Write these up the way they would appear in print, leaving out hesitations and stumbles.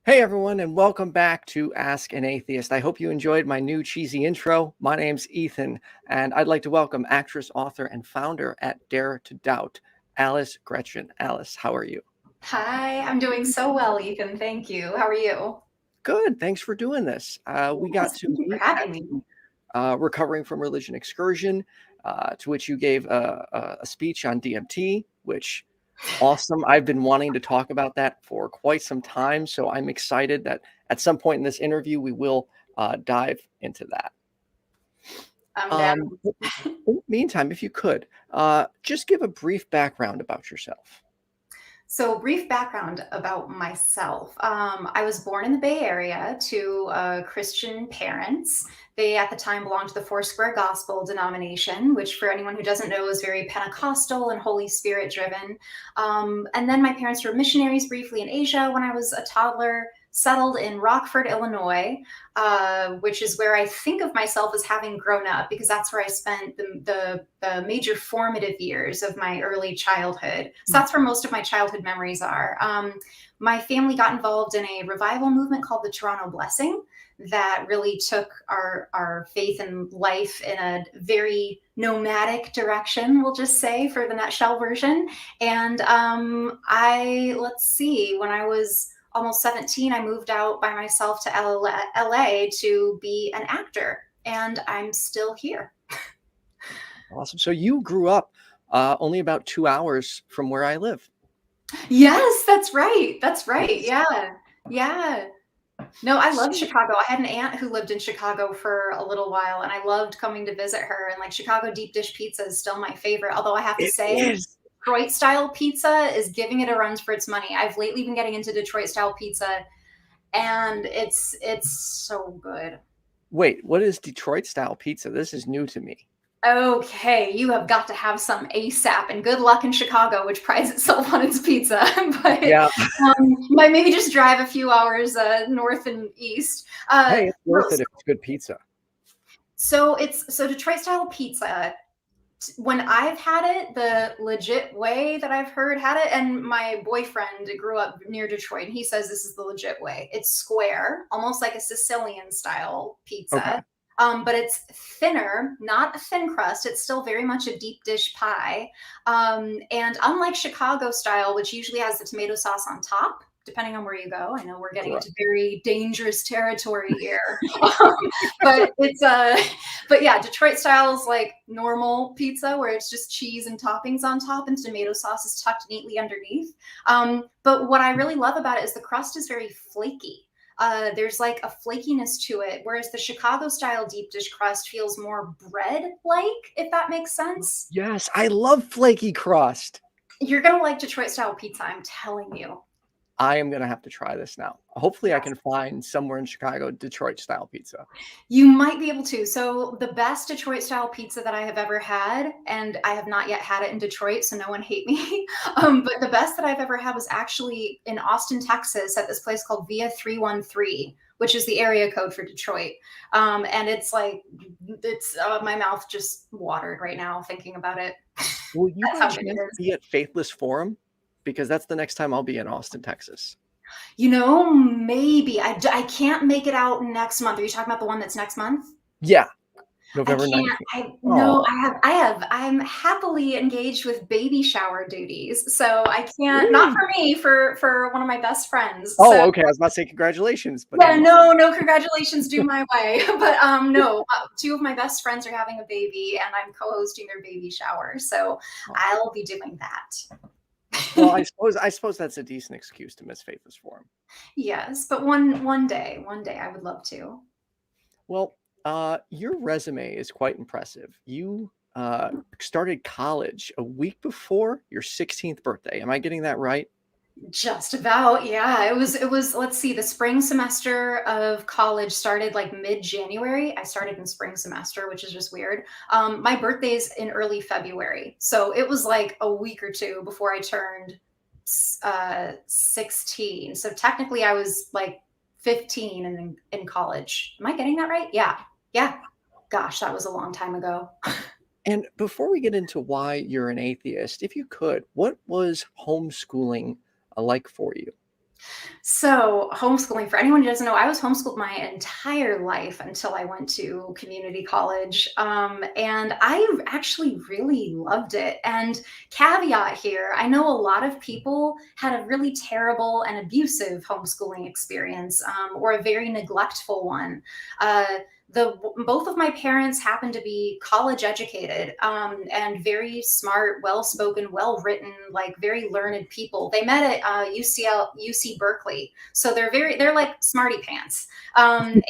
Hey everyone, and welcome back to Ask an Atheist. I hope you enjoyed my new cheesy intro. My name's Ethan, and I'd like to welcome actress, author, and founder at Dare to Doubt, alicegreczyn. Alice, how are you? Hi, I'm doing so well, Ethan. Thank you. How are you? Good. Thanks for doing this. We got Yes, to thank you for meet having at me. the Recovering from Religion excursion, to which you gave a speech on DMT, which awesome. I've been wanting to talk about that for quite some time, so I'm excited that at some point in this interview we will dive into that. I'm down. In the meantime, if you could, just give a brief background about yourself. So, brief background about myself. I was born in the Bay Area to Christian parents. They, at the time, belonged to the Foursquare Gospel denomination, which, for anyone who doesn't know, is very Pentecostal and Holy Spirit driven. And then my parents were missionaries briefly in Asia when I was a toddler, settled in Rockford, Illinois, which is where I think of myself as having grown up because that's where I spent the major formative years of my early childhood. So that's where most of my childhood memories are. My family got involved in a revival movement called the Toronto Blessing that really took our faith and life in a very nomadic direction, we'll just say, for the nutshell version. And let's see, when I was almost 17, I moved out by myself to LA to be an actor, and I'm still here. Awesome. So you grew up only about 2 hours from where I live. Yes, that's right. That's right. Yeah. Yeah. No, I love Chicago. I had an aunt who lived in Chicago for a little while, and I loved coming to visit her. And like Chicago deep dish pizza is still my favorite. Although I have to say, Detroit style pizza is giving it a run for its money. I've lately been getting into Detroit style pizza, and it's so good. Wait, what is Detroit style pizza? This is new to me. Okay, you have got to have some ASAP, and good luck in Chicago, which prides itself on its pizza. But Yeah. might maybe just drive a few hours north and east. Hey, it's worth it if it's good pizza. So Detroit style pizza. When I've had it, the legit way that I've heard had it, and my boyfriend grew up near Detroit, and he says this is the legit way. It's square, almost like a Sicilian style pizza. Okay. But it's thinner, not a thin crust. It's still very much a deep dish pie. And unlike Chicago style, which usually has the tomato sauce on top, depending on where you go, I know we're getting into very dangerous territory here. but yeah, Detroit style is like normal pizza where it's just cheese and toppings on top and tomato sauce is tucked neatly underneath. But what I really love about it is the crust is very flaky. There's like a flakiness to it, whereas the Chicago style deep dish crust feels more bread-like, if that makes sense. Yes, I love flaky crust. You're gonna like Detroit style pizza, I'm telling you. I am going to have to try this now. Hopefully I can find somewhere in Chicago Detroit style pizza. You might be able to. So the best Detroit style pizza that I have ever had, and I have not yet had it in Detroit, so no one hate me. But the best that I've ever had was actually in Austin, Texas, at this place called Via 313, which is the area code for Detroit. And it's like, my mouth just watered right now thinking about it. Will you be at Faithless Forum? Because that's the next time I'll be in Austin, Texas. You know, maybe. I can't make it out next month. Are you talking about the one that's next month? Yeah. November 19th. I'm happily engaged with baby shower duties. So I can't, not for me, for one of my best friends. Oh, okay. I was about to say congratulations. But yeah, no congratulations due my way. But no, two of my best friends are having a baby and I'm co-hosting their baby shower. So I'll be doing that. Well, I suppose that's a decent excuse to miss Faithless Forum. Yes, but one day I would love to. Well, your resume is quite impressive. You started college a week before your 16th birthday. Am I getting that right? Just about, yeah. It was, let's see, the spring semester of college started like mid-January. I started in spring semester, which is just weird. My birthday's in early February. So it was like a week or two before I turned 16. So technically I was like 15 in college. Am I getting that right? Yeah. Gosh, that was a long time ago. And before we get into why you're an atheist, if you could, what was homeschooling like for you? So, homeschooling, for anyone who doesn't know, I was homeschooled my entire life until I went to community college. And I actually really loved it. And caveat here, I know a lot of people had a really terrible and abusive homeschooling experience, or a very neglectful one. Uh, Both of my parents happened to be college educated, and very smart, well-spoken, well-written, like very learned people. They met at UC Berkeley, so they're like smarty pants. And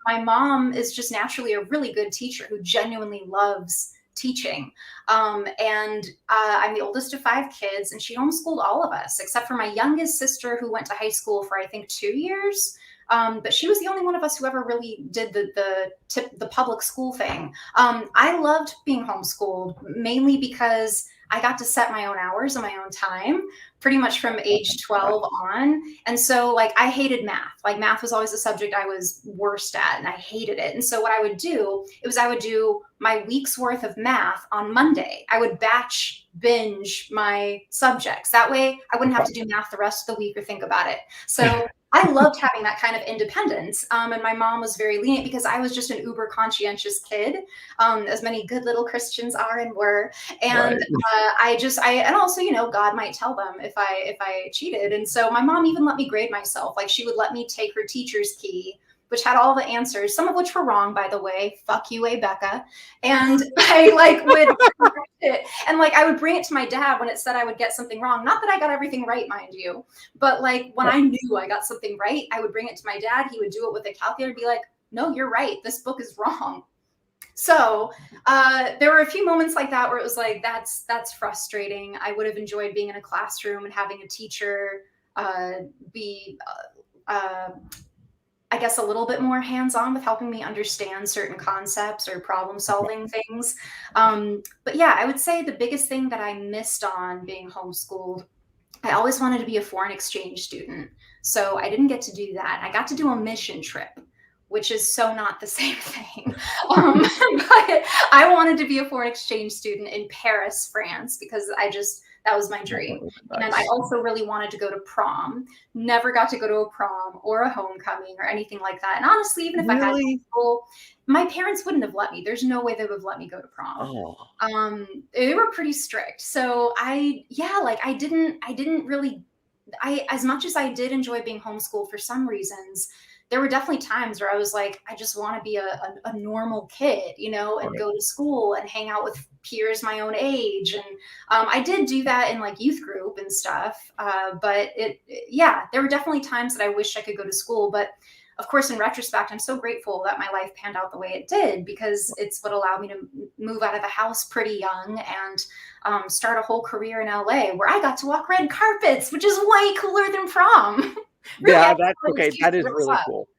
my mom is just naturally a really good teacher who genuinely loves teaching. And I'm the oldest of 5 kids, and she homeschooled all of us except for my youngest sister, who went to high school for I think 2 years. But she was the only one of us who ever really did the public school thing. I loved being homeschooled mainly because I got to set my own hours and my own time pretty much from age 12 on. And so like I hated math. Like math was always a subject I was worst at, and I hated it. And so what I would do is I would do my week's worth of math on Monday. I would batch binge my subjects. That way I wouldn't have to do math the rest of the week or think about it. So I loved having that kind of independence. And my mom was very lenient because I was just an uber conscientious kid, as many good little Christians are and were. And and also, God might tell them if I cheated. And so my mom even let me grade myself. Like she would let me take her teacher's key, which had all the answers, some of which were wrong, by the way. Fuck you, Becca. And I would correct it. And I would bring it to my dad when it said I would get something wrong. Not that I got everything right, mind you, but when I knew I got something right, I would bring it to my dad. He would do it with a calculator and be like, no, you're right. This book is wrong. So there were a few moments like that where it was like, that's frustrating. I would have enjoyed being in a classroom and having a teacher be I guess a little bit more hands-on with helping me understand certain concepts or problem-solving things. But yeah, I would say the biggest thing that I missed on being homeschooled, I always wanted to be a foreign exchange student. So I didn't get to do that. I got to do a mission trip, which is so not the same thing. But I wanted to be a foreign exchange student in Paris, France, because that was my dream. Nice. And I also really wanted to go to prom. Never got to go to a prom or a homecoming or anything like that. And honestly, even if I had school, my parents wouldn't have let me. There's no way they would have let me go to prom. Oh. They were pretty strict. So as much as I did enjoy being homeschooled for some reasons, there were definitely times where I was like, I just want to be a normal kid, and go to school and hang out with peers my own age. And I did do that in youth group and stuff. But there were definitely times that I wished I could go to school. But of course, in retrospect, I'm so grateful that my life panned out the way it did, because it's what allowed me to move out of the house pretty young and start a whole career in LA, where I got to walk red carpets, which is way cooler than prom. Really, yeah, that's okay. That is really cool.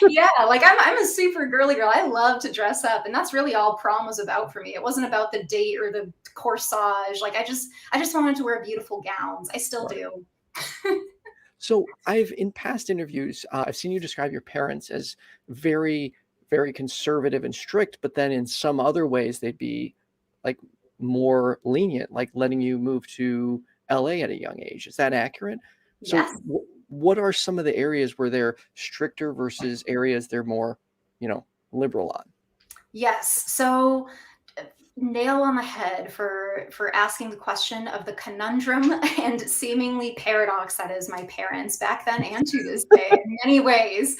Yeah, I'm a super girly girl. I love to dress up, and that's really all prom was about for me. It wasn't about the date or the corsage. I just wanted to wear beautiful gowns. I still do. So in past interviews, I've seen you describe your parents as very, very conservative and strict, but then in some other ways they'd be more lenient, like letting you move to LA at a young age. Is that accurate? So yes. What are some of the areas where they're stricter versus areas they're more, liberal on? Yes. So nail on the head for asking the question of the conundrum and seemingly paradox that is my parents back then and to this day in many ways.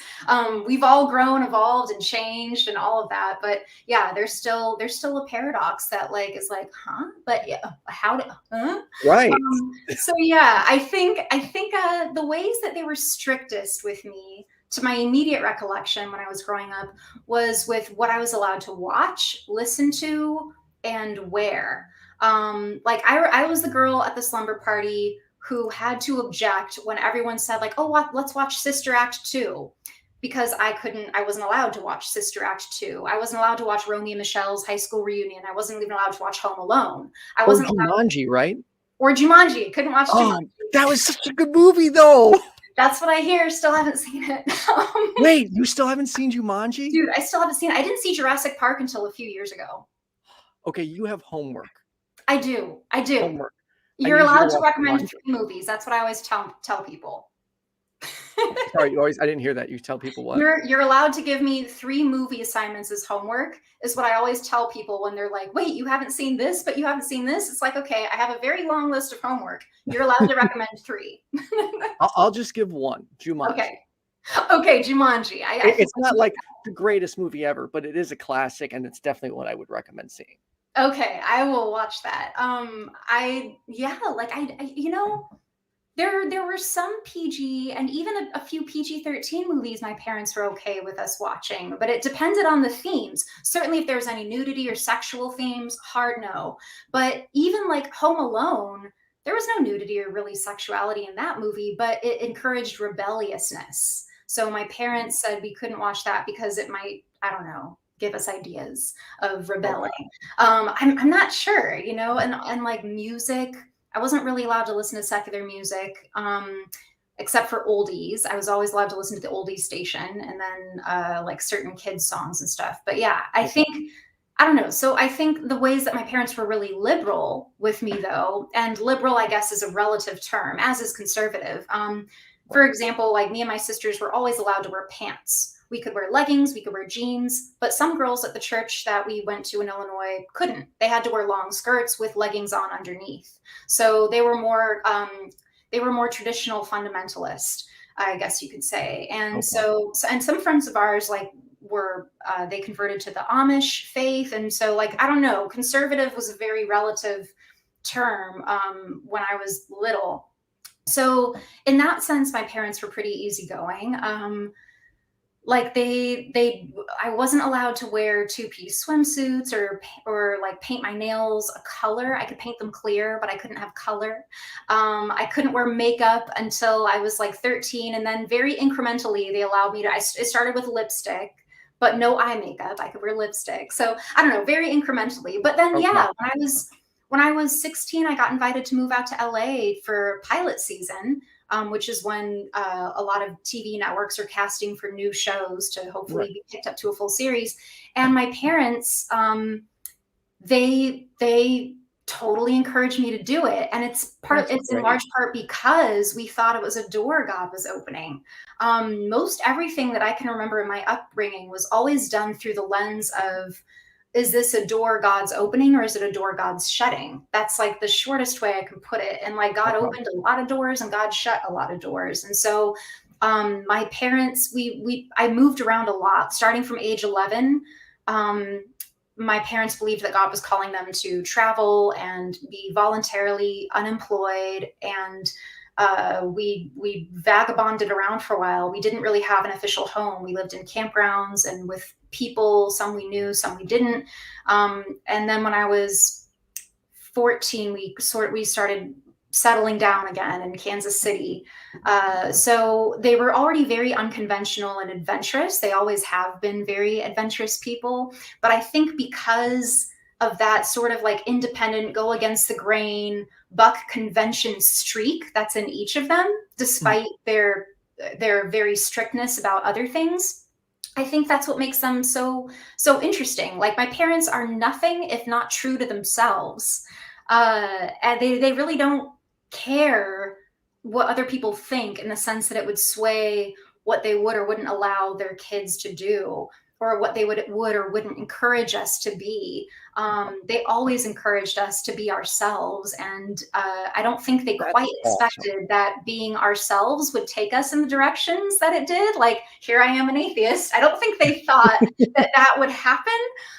We've all grown, evolved, and changed and all of that, but yeah, there's still a paradox that is huh? But yeah, Right. So yeah, I think the ways that they were strictest with me, to my immediate recollection when I was growing up, was with what I was allowed to watch, listen to, and wear. I was the girl at the slumber party who had to object when everyone said let's watch Sister Act 2, because I wasn't allowed to watch Sister Act 2. I wasn't allowed to watch Romy and Michelle's high school reunion. I wasn't even allowed to watch Home Alone. I wasn't Jumanji, right? Or Jumanji. Couldn't watch Jumanji. That was such a good movie, though. That's what I hear. Still haven't seen it. Wait, you still haven't seen Jumanji? Dude, I still haven't seen it. I didn't see Jurassic Park until a few years ago. Okay, you have homework. I do. Homework. I You're need you to allowed to watch recommend Jumanji. 3 movies. That's what I always tell people. Sorry, I didn't hear that. You tell people what? You're allowed to give me 3 movie assignments as homework, is what I always tell people when they're like, "Wait, you haven't seen this, but you haven't seen this?" It's like, "Okay, I have a very long list of homework. You're allowed to recommend 3." I'll just give one, Jumanji. Okay. Okay, Jumanji. It's not like the greatest movie ever, but it is a classic, and it's definitely what I would recommend seeing. Okay, I will watch that. There were some PG and even a few PG-13 movies my parents were okay with us watching, but it depended on the themes. Certainly, if there was any nudity or sexual themes, hard no. But even like Home Alone, there was no nudity or really sexuality in that movie, but it encouraged rebelliousness. So my parents said we couldn't watch that because it might, I don't know, give us ideas of rebelling. I'm not sure, and like music. I wasn't really allowed to listen to secular music, except for oldies. I was always allowed to listen to the oldies station, and then like certain kids songs and stuff. But yeah, I don't know. So I think the ways that my parents were really liberal with me, though, and liberal, I guess, is a relative term, as is conservative. For example, like me and my sisters were always allowed to wear pants. We could wear leggings, we could wear jeans, but some girls at the church that we went to in Illinois couldn't. They had to wear long skirts with leggings on underneath. So they were more traditional fundamentalist, I guess you could say. And so and some friends of ours were they converted to the Amish faith, and so I don't know, conservative was a very relative term when I was little. So in that sense, my parents were pretty easygoing. I wasn't allowed to wear 2-piece swimsuits or like paint my nails a color. I could paint them clear, but I couldn't have color. I couldn't wear makeup until I was like 13, and then very incrementally they allowed me to. It started with lipstick, but no eye makeup. I could wear lipstick. So I don't know, very incrementally. But then when I was 16, I got invited to move out to LA for pilot season. Which is when a lot of TV networks are casting for new shows to hopefully be picked up to a full series. And my parents, they totally encouraged me to do it. And it's in large part because we thought it was a door God was opening. Most everything that I can remember in my upbringing was always done through the lens of, is this a door God's opening or is it a door God's shutting? That's like the shortest way I can put it. And God opened a lot of doors and God shut a lot of doors. And so my parents, I moved around a lot. Starting from age 11, my parents believed that God was calling them to travel and be voluntarily unemployed. And we vagabonded around for a while. We didn't really have an official home. We lived in campgrounds and with people, some we knew, some we didn't. And then when I was 14, we started settling down again in Kansas City. So they were already very unconventional and adventurous. They always have been very adventurous people. But I think because of that sort of independent, go against the grain, buck convention streak that's in each of them, despite their very strictness about other things, I think that's what makes them so interesting. Like, my parents are nothing if not true to themselves. And they really don't care what other people think, in the sense that it would sway what they would or wouldn't allow their kids to do, or what they would or wouldn't encourage us to be. They always encouraged us to be ourselves. And I don't think they quite expected that being ourselves would take us in the directions that it did. Like, here I am, an atheist. I don't think they thought that would happen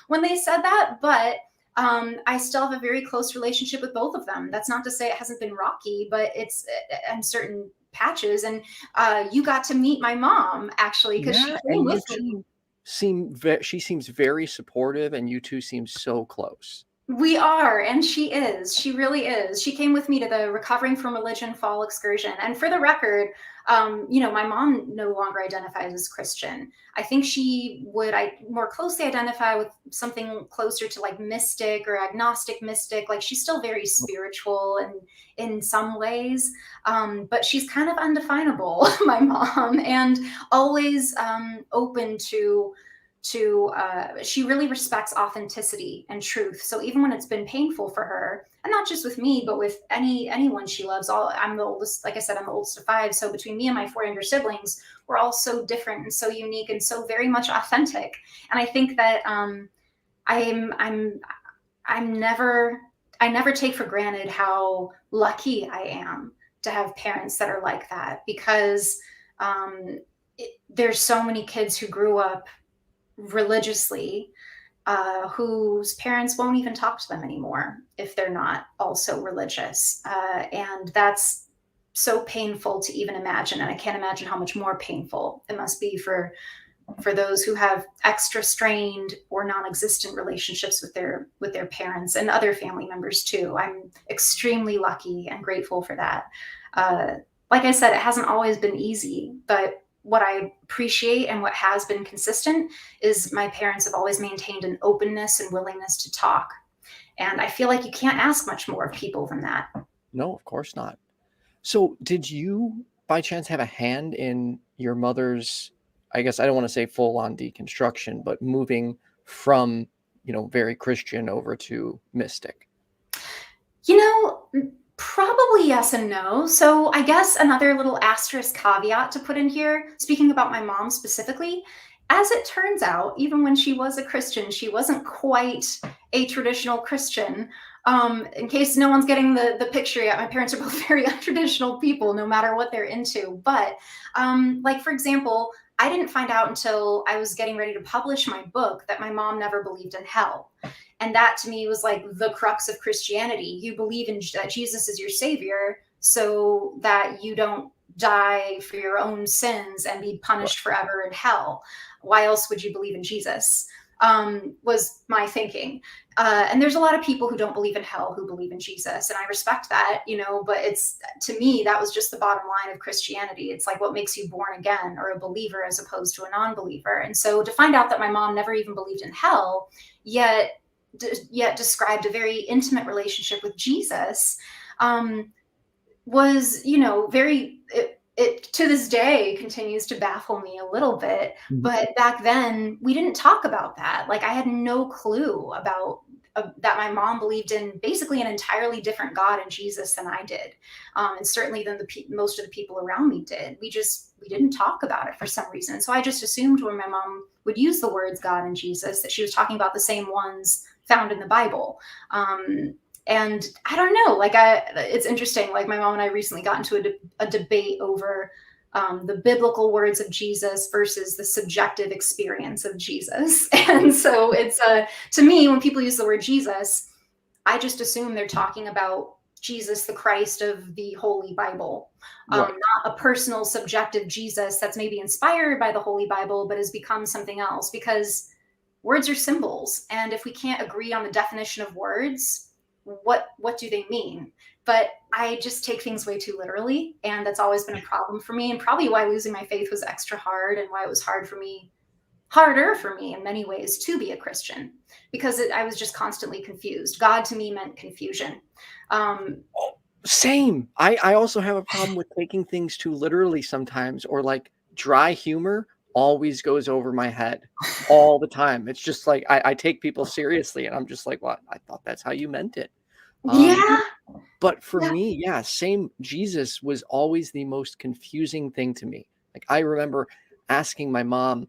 when they said that. But I still have a very close relationship with both of them. That's not to say it hasn't been rocky, but it's in certain patches. And you got to meet my mom, actually, because she came with me. She seems very supportive, and you two seem so close. We are, and she is. She really is. She came with me to the Recovering from Religion fall excursion. And for the record, my mom no longer identifies as Christian. I think she would more closely identify with something closer to mystic or agnostic mystic. Like, she's still very spiritual and in some ways, but she's kind of undefinable, my mom, and always open to she really respects authenticity and truth. So even when it's been painful for her, and not just with me, but with anyone she loves, I'm the oldest, like I said, I'm the oldest of 5. So between me and my 4 younger siblings, we're all so different and so unique and so very much authentic. And I think that I never take for granted how lucky I am to have parents that are like that, because there's so many kids who grew up religiously whose parents won't even talk to them anymore if they're not also religious. And that's so painful to even imagine. And I can't imagine how much more painful it must be for those who have extra strained or non-existent relationships with their parents and other family members too. I'm extremely lucky and grateful for that. Like I said, it hasn't always been easy, but what I appreciate and what has been consistent is my parents have always maintained an openness and willingness to talk. And I feel like you can't ask much more of people than that. No, of course not. So did you by chance have a hand in your mother's, I guess I don't want to say full on deconstruction, but moving from, very Christian over to mystic? Probably yes and no. So I guess another little asterisk caveat to put in here, speaking about my mom specifically, as it turns out, even when she was a Christian, she wasn't quite a traditional Christian. In case no one's getting the picture yet, my parents are both very untraditional people, no matter what they're into. But for example, I didn't find out until I was getting ready to publish my book that my mom never believed in hell. And that to me was like the crux of Christianity. You believe that Jesus is your savior so that you don't die for your own sins and be punished forever in hell. Why else would you believe in Jesus? Was my thinking. And there's a lot of people who don't believe in hell who believe in Jesus. And I respect that, but to me, that was just the bottom line of Christianity. It's like what makes you born again or a believer as opposed to a non-believer. And so to find out that my mom never even believed in hell, yet described a very intimate relationship with Jesus, was, very, it to this day continues to baffle me a little bit. Mhm. But back then we didn't talk about that. Like I had no clue about that my mom believed in basically an entirely different God and Jesus than I did. And certainly than most of the people around me did. We didn't talk about it for some reason. So I just assumed when my mom would use the words God and Jesus that she was talking about the same ones found in the Bible. And I don't know, it's interesting. Like my mom and I recently got into a debate over the biblical words of Jesus versus the subjective experience of Jesus. And so it's to me, when people use the word Jesus, I just assume they're talking about Jesus, the Christ of the Holy Bible, Right. not a personal subjective Jesus that's maybe inspired by the Holy Bible, but has become something else, because words are symbols. And if we can't agree on the definition of words, what do they mean? But I just take things way too literally. And that's always been a problem for me, and probably why losing my faith was extra hard, and why it was harder for me in many ways to be a Christian, because I was just constantly confused. God to me meant confusion. Same. I also have a problem with taking things too literally sometimes, or like dry humor always goes over my head all the time. It's just like I take people seriously and I'm just like, what? I thought that's how you meant it. Yeah. But for me, yeah, same. Jesus was always the most confusing thing to me. Like I remember asking my mom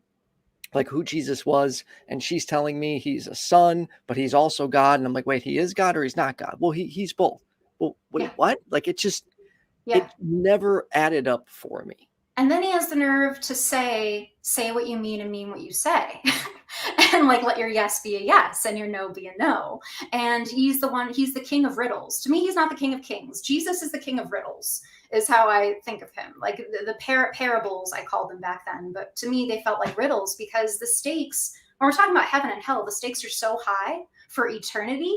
like who Jesus was, and she's telling me he's a son, but he's also God. And I'm like, wait, he is God or he's not God? Well, he's both. Well, wait, what? Like it never added up for me. And then he has the nerve to say what you mean and mean what you say. And let your yes be a yes and your no be a no. And he's the king of riddles. To me, he's not the king of kings. Jesus is the king of riddles, is how I think of him. Like the parables, I called them back then. But to me, they felt like riddles, because the stakes, when we're talking about heaven and hell, the stakes are so high for eternity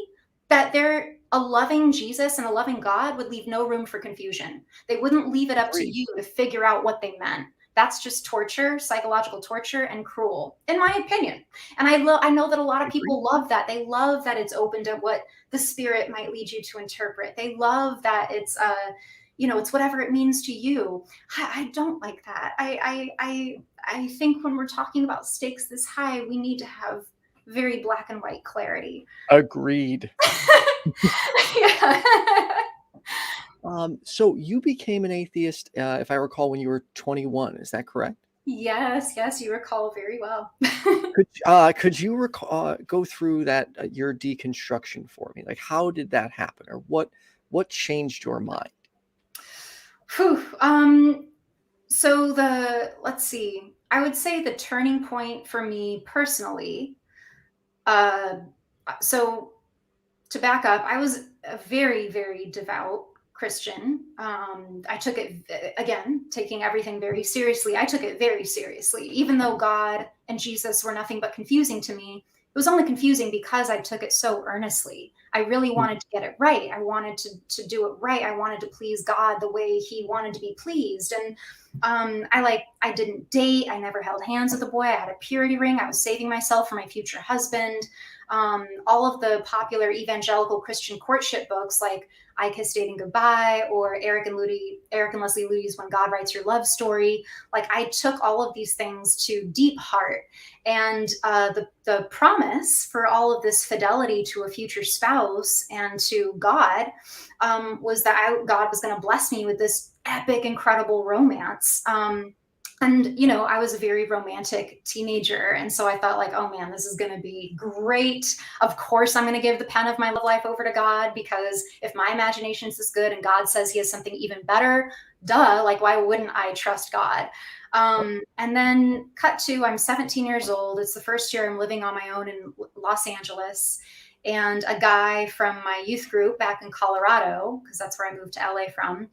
that a loving Jesus and a loving God would leave no room for confusion. They wouldn't leave it up to you to figure out what they meant. That's just torture, psychological torture, and cruel, in my opinion. And I know that a lot of people love that. They love that it's open to what the spirit might lead you to interpret. They love that it's it's whatever it means to you. I don't like that. I think when we're talking about stakes this high, we need to have very black and white clarity. Agreed. Yeah. So you became an atheist, if I recall, when you were 21. Is that correct? Yes, you recall very well. Could you go through that your deconstruction for me? Like, how did that happen, or what changed your mind? Whew. So let's see. I would say the turning point for me personally. So to back up, I was a very, very devout Christian. I took it, again, taking everything very seriously. I took it very seriously, even though God and Jesus were nothing but confusing to me. It was only confusing because I took it so earnestly. I really wanted to get it right. I wanted to do it right. I wanted to please God the way he wanted to be pleased. And I didn't date. I never held hands with a boy. I had a purity ring. I was saving myself for my future husband. All of the popular evangelical Christian courtship books like I Kissed Dating Goodbye or Eric and Leslie Ludy's When God Writes Your Love Story. Like, I took all of these things to deep heart. And the promise for all of this fidelity to a future spouse and to God was that God was going to bless me with this epic, incredible romance. And, I was a very romantic teenager. And so I thought, like, oh man, this is going to be great. Of course, I'm going to give the pen of my love life over to God, because if my imagination is this good and God says he has something even better, duh, like, why wouldn't I trust God? And then cut to, I'm 17 years old. It's the first year I'm living on my own in Los Angeles. And a guy from my youth group back in Colorado, because that's where I moved to LA from,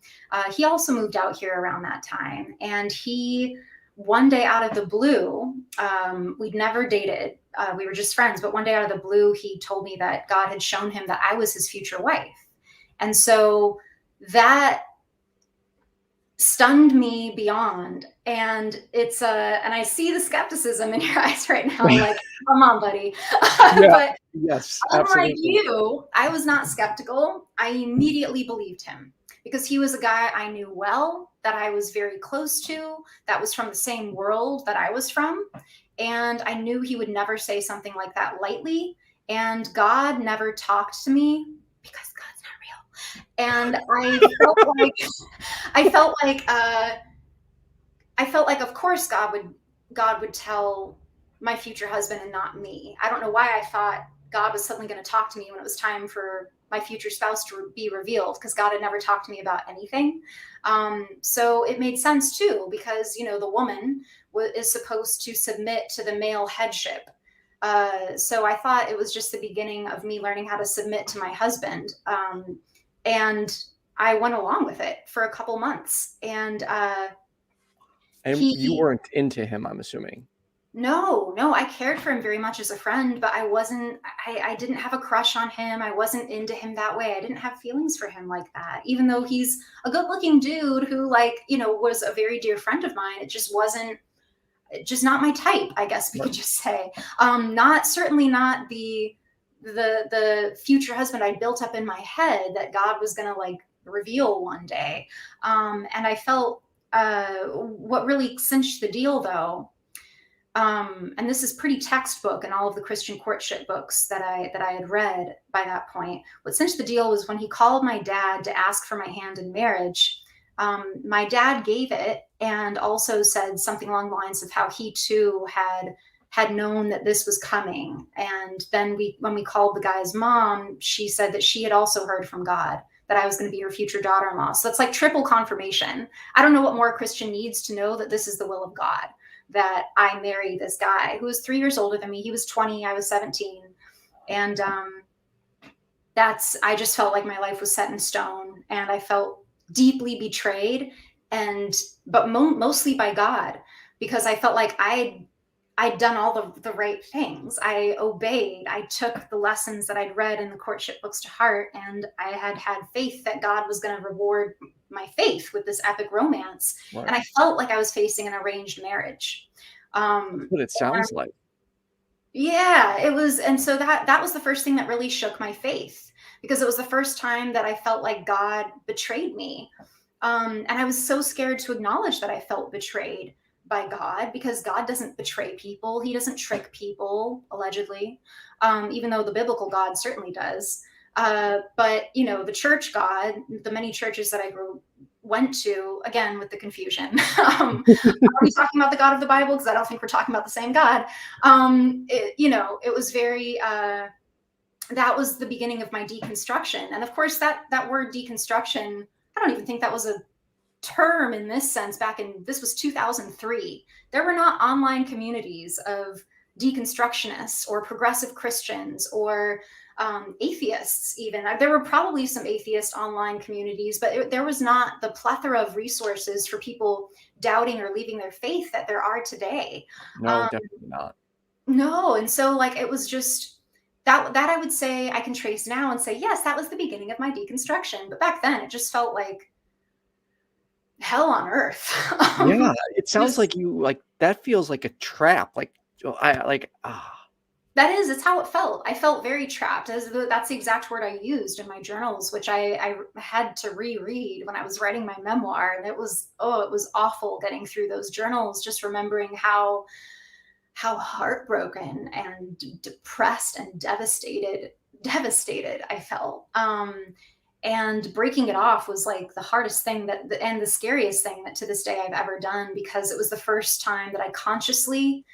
he also moved out here around that time. And he, one day out of the blue, we'd never dated. We were just friends. But one day out of the blue, he told me that God had shown him that I was his future wife. And so that stunned me beyond. And it's and I see the skepticism in your eyes right now. Like, come on, buddy. Yeah. But yes, unlike absolutely. you, I was not skeptical. I immediately believed him because he was a guy I knew well, that I was very close to, that was from the same world that I was from. And I knew he would never say something like that lightly. And God never talked to me because God's not real. And I felt like, of course, God would tell my future husband and not me. I don't know why I thought God was suddenly going to talk to me when it was time for my future spouse to be revealed, because God had never talked to me about anything. So it made sense too, because, the woman is supposed to submit to the male headship. So I thought it was just the beginning of me learning how to submit to my husband. And I went along with it for a couple months. And you weren't into him, I'm assuming. No, I cared for him very much as a friend, but I didn't have a crush on him. I wasn't into him that way. I didn't have feelings for him like that, even though he's a good looking dude who, like, was a very dear friend of mine. It just wasn't, just not my type, I guess we could just say. Certainly not the future husband I built up in my head that God was going to, like, reveal one day. And I felt what really cinched the deal, though, and this is pretty textbook in all of the Christian courtship books that I had read by that point. What cinched the deal was when he called my dad to ask for my hand in marriage. My dad gave it and also said something along the lines of how he too had known that this was coming. And then when we called the guy's mom, she said that she had also heard from God that I was going to be her future daughter-in-law. So that's like triple confirmation. I don't know what more a Christian needs to know that this is the will of God, that I marry this guy who was 3 years older than me. He was 20, I was 17. And I just felt like my life was set in stone, and I felt deeply betrayed, but mostly by God, because I felt like I'd done all the right things. I obeyed. I took the lessons that I'd read in the courtship books to heart, and I had faith that God was going to reward my faith with this epic romance. Right. And I felt like I was facing an arranged marriage. That's what it sounds like. Yeah, it was. And so that was the first thing that really shook my faith, because it was the first time that I felt like God betrayed me. And I was so scared to acknowledge that I felt betrayed by God, because God doesn't betray people. He doesn't trick people, allegedly, even though the biblical God certainly does. But, you know, the church God, the many churches that I went to, again, with the confusion. Are we talking about the God of the Bible? Because I don't think we're talking about the same God. You know, it was very, that was the beginning of my deconstruction. And of course, that word deconstruction, I don't even think that was a term in this sense this was 2003. There were not online communities of deconstructionists or progressive Christians or atheists even. There were probably some atheist online communities, but there was not the plethora of resources for people doubting or leaving their faith that there are today. No, definitely not. No. And so like, it was just that I would say I can trace now and say, yes, that was the beginning of my deconstruction. But back then it just felt like hell on earth. Yeah, it sounds like you, like, that feels like a trap. Like, It's how it felt. I felt very trapped. That's the exact word I used in my journals, which I had to reread when I was writing my memoir. And it was awful getting through those journals, just remembering how heartbroken and depressed and devastated I felt. And breaking it off was like the hardest thing and the scariest thing that to this day I've ever done, because it was the first time that I consciously,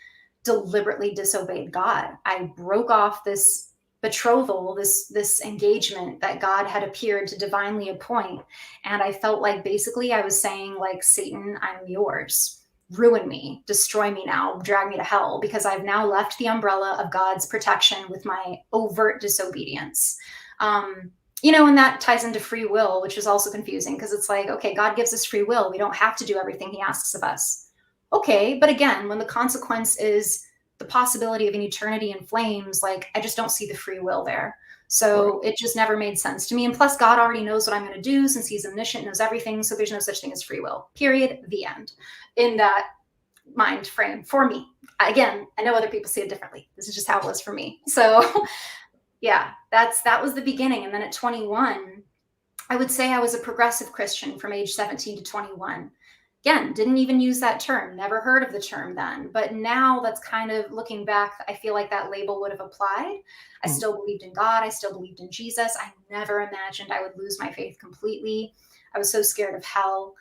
deliberately disobeyed God. I broke off this betrothal, this engagement that God had appeared to divinely appoint. And I felt like basically I was saying, like, Satan, I'm yours. Ruin me, destroy me now, drag me to hell, because I've now left the umbrella of God's protection with my overt disobedience. You know, and that ties into free will, which is also confusing, because it's like, okay, God gives us free will. We don't have to do everything he asks of us. Okay, but again, when the consequence is the possibility of an eternity in flames, like, I just don't see the free will there. So It just never made sense to me. And plus, God already knows what I'm going to do, since he's omniscient, knows everything. So there's no such thing as free will, period, the end, in that mind frame for me. Again, I know other people see it differently. This is just how it was for me. So yeah, that was the beginning. And then at 21, I would say I was a progressive Christian from age 17 to 21. Again, didn't even use that term, never heard of the term then. But now that's kind of, looking back, I feel like that label would have applied. I still believed in God. I still believed in Jesus. I never imagined I would lose my faith completely. I was so scared of hell.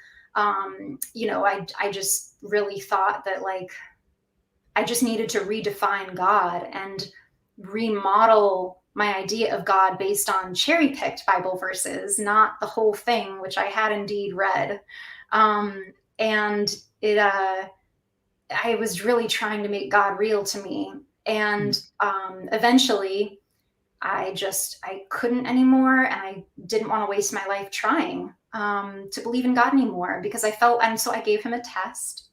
You know, I just really thought that, like, I just needed to redefine God and remodel my idea of God based on cherry-picked Bible verses, not the whole thing, which I had indeed read. And I was really trying to make God real to me. And eventually I couldn't anymore. And I didn't want to waste my life trying to believe in God anymore, because I felt, and so I gave him a test.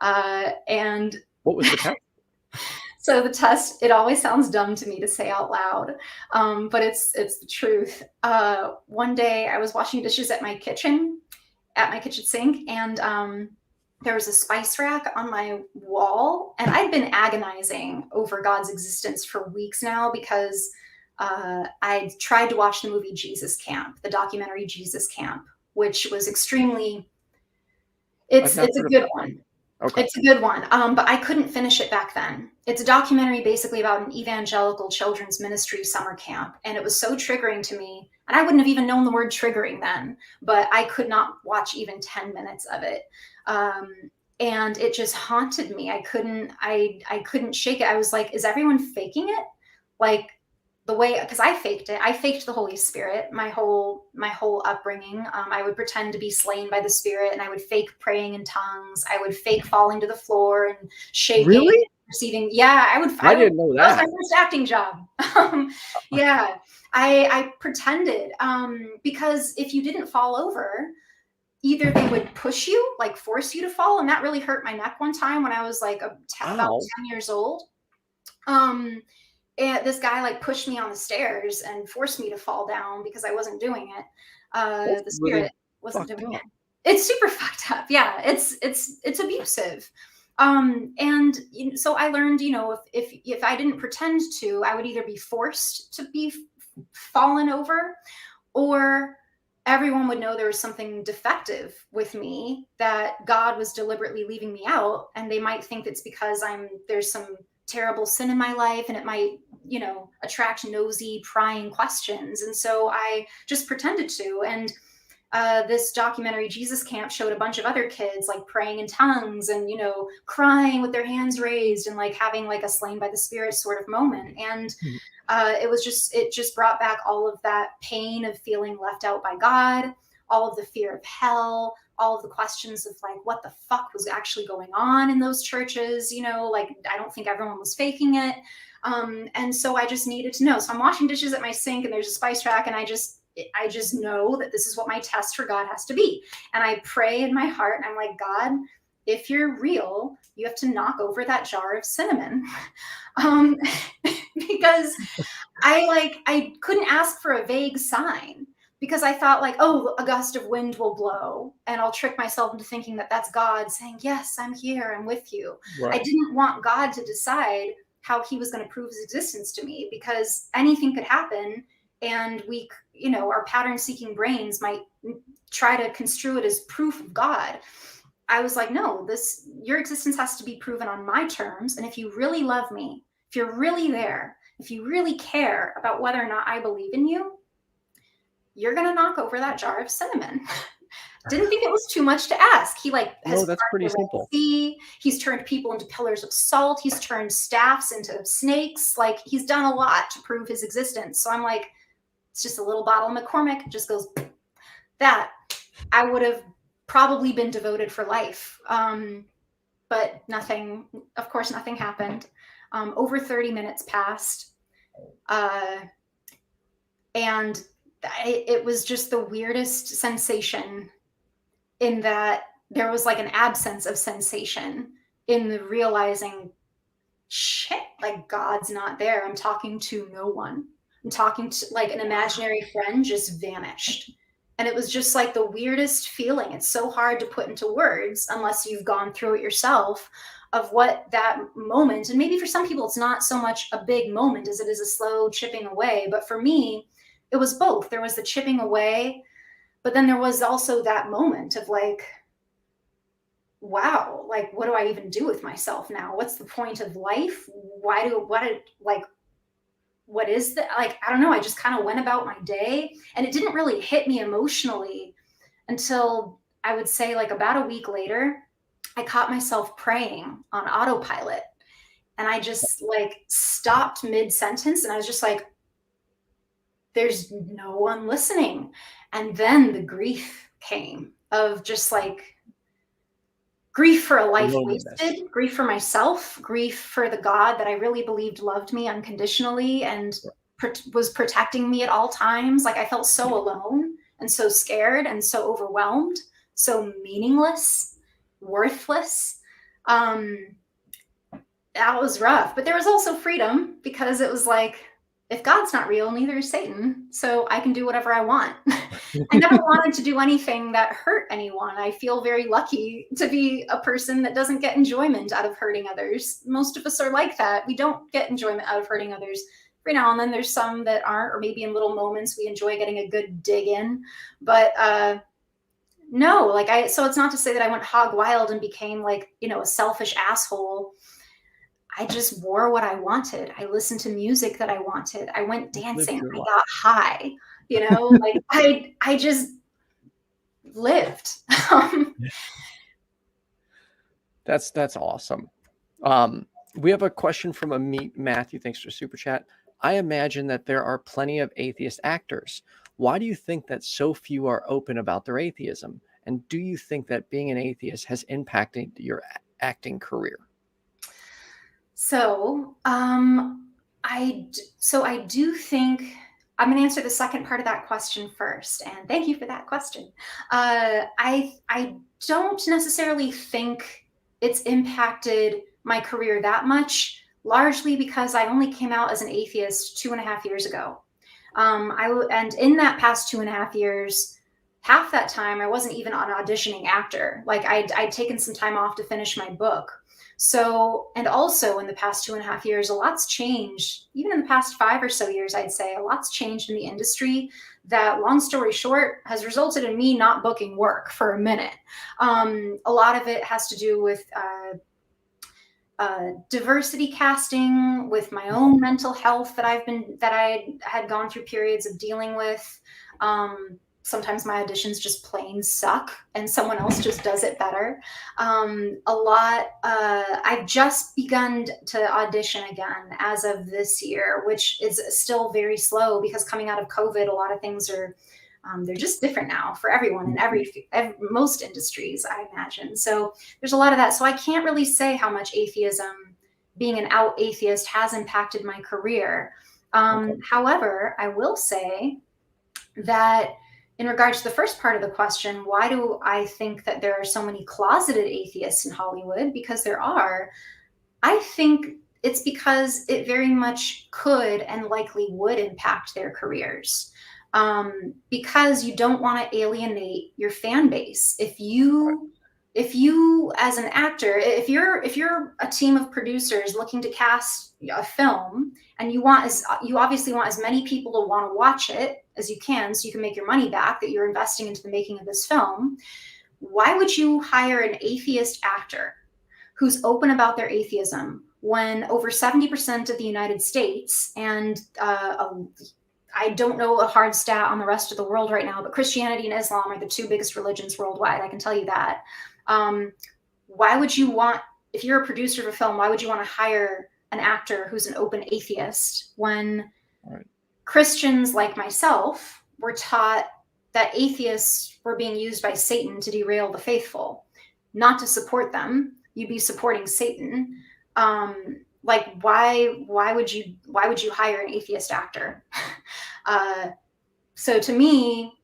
And what was the test? So the test, it always sounds dumb to me to say out loud, but it's the truth. One day I was washing dishes at my kitchen sink, and there was a spice rack on my wall, and I'd been agonizing over God's existence for weeks now, because I tried to watch the movie Jesus Camp, the documentary Jesus Camp, which was extremely, it's a good one. Okay. It's a good one, but I couldn't finish it back then. It's a documentary basically about an evangelical children's ministry summer camp, and it was so triggering to me, and I wouldn't have even known the word triggering then, but I could not watch even 10 minutes of it. And it just haunted me. I couldn't shake it. I was like, is everyone faking it? Like, the way, because I faked it. I faked the Holy Spirit my whole upbringing. I would pretend to be slain by the Spirit, and I would fake praying in tongues. I would fake falling to the floor and shaking. Really? Receiving. Yeah, I didn't know that. That was my first acting job. Yeah, I pretended, because if you didn't fall over, either they would push you, like force you to fall, and that really hurt my neck one time when I was like about 10 years old. And this guy like pushed me on the stairs and forced me to fall down because I wasn't doing it. The Spirit really wasn't doing it. It's super fucked up. Yeah, it's abusive. And so I learned, if I didn't pretend to, I would either be forced to be fallen over, or everyone would know there was something defective with me, that God was deliberately leaving me out, and they might think it's because there's some terrible sin in my life, and it might, attract nosy, prying questions. And so I just pretended to. And this documentary, Jesus Camp, showed a bunch of other kids like praying in tongues and, crying with their hands raised and like having like a slain by the Spirit sort of moment. And it just brought back all of that pain of feeling left out by God, all of the fear of hell, all of the questions of like, what the fuck was actually going on in those churches? Like, I don't think everyone was faking it. And so I just needed to know. So I'm washing dishes at my sink and there's a spice rack, and I just know that this is what my test for God has to be. And I pray in my heart, and I'm like, God, if you're real, you have to knock over that jar of cinnamon. Because I couldn't ask for a vague sign, because I thought like, oh, a gust of wind will blow and I'll trick myself into thinking that that's God saying, yes, I'm here, I'm with you. Right. I didn't want God to decide how he was going to prove his existence to me, because anything could happen. And our pattern-seeking brains might try to construe it as proof of God. I was like, no, your existence has to be proven on my terms. And if you really love me, if you're really there, if you really care about whether or not I believe in you, you're going to knock over that jar of cinnamon. Didn't think it was too much to ask. He has that's pretty simple. He's turned people into pillars of salt. He's turned staffs into snakes. Like, he's done a lot to prove his existence. So I'm like, it's just a little bottle of McCormick. It just goes, that I would have probably been devoted for life. But nothing happened. Over 30 minutes passed. And it was just the weirdest sensation, in that there was like an absence of sensation in the realizing, shit, like God's not there. I'm talking to no one. I'm talking to like an imaginary friend just vanished. And it was just like the weirdest feeling. It's so hard to put into words unless you've gone through it yourself, of what that moment, and maybe for some people it's not so much a big moment as it is a slow chipping away. But for me, it was both. There was the chipping away, but then there was also that moment of like, wow, like, what do I even do with myself now? What's the point of life? What is that? Like, I don't know. I just kind of went about my day, and it didn't really hit me emotionally until I would say like about a week later. I caught myself praying on autopilot, and I just like stopped mid-sentence, and I was just like, there's no one listening. And then the grief came, of just like grief for a life wasted, grief for myself, grief for the God that I really believed loved me unconditionally and was protecting me at all times. Like, I felt so alone and so scared and so overwhelmed, so meaningless, worthless. That was rough. But there was also freedom, because it was like, if God's not real, neither is Satan. So I can do whatever I want. I never wanted to do anything that hurt anyone. I feel very lucky to be a person that doesn't get enjoyment out of hurting others. Most of us are like that. We don't get enjoyment out of hurting others. Every now and then there's some that aren't, or maybe in little moments we enjoy getting a good dig in. But no, like so it's not to say that I went hog wild and became like, a selfish asshole. I just wore what I wanted. I listened to music that I wanted. I went dancing. I got high, like I just lived. That's awesome. We have a question from Ameet. Mathew, thanks for super chat. I imagine that there are plenty of atheist actors. Why do you think that so few are open about their atheism? And do you think that being an atheist has impacted your acting career? So, I do think I'm going to answer the second part of that question first. And thank you for that question. I don't necessarily think it's impacted my career that much, largely because I only came out as an atheist 2.5 years ago. And in that past 2.5 years, half that time I wasn't even an auditioning actor. Like I'd taken some time off to finish my book. So, and also in the past 2.5 years, a lot's changed. Even in the past 5 or so years, I'd say a lot's changed in the industry. that, long story short, has resulted in me not booking work for a minute. A lot of it has to do with diversity casting, with my own mental health that I had gone through periods of dealing with. Sometimes my auditions just plain suck and someone else just does it better. I've just begun to audition again as of this year, which is still very slow because coming out of COVID, a lot of things are, they're just different now for everyone in most industries, I imagine. So there's a lot of that. So I can't really say how much atheism, being an out atheist, has impacted my career. However, I will say that in regards to the first part of the question, why do I think that there are so many closeted atheists in Hollywood? Because there are. I think it's because it very much could and likely would impact their careers. Because you don't want to alienate your fan base. If you as an actor, if you're a team of producers looking to cast a film, and you obviously want as many people to want to watch it as you can, so you can make your money back that you're investing into the making of this film, why would you hire an atheist actor who's open about their atheism when over 70% of the United States, and I don't know a hard stat on the rest of the world right now, but Christianity and Islam are the two biggest religions worldwide, I can tell you that. Why would you want, if you're a producer of a film, why would you want to hire an actor who's an open atheist when Christians like myself were taught that atheists were being used by Satan to derail the faithful, not to support them? You'd be supporting Satan. Like, why would you hire an atheist actor? So to me,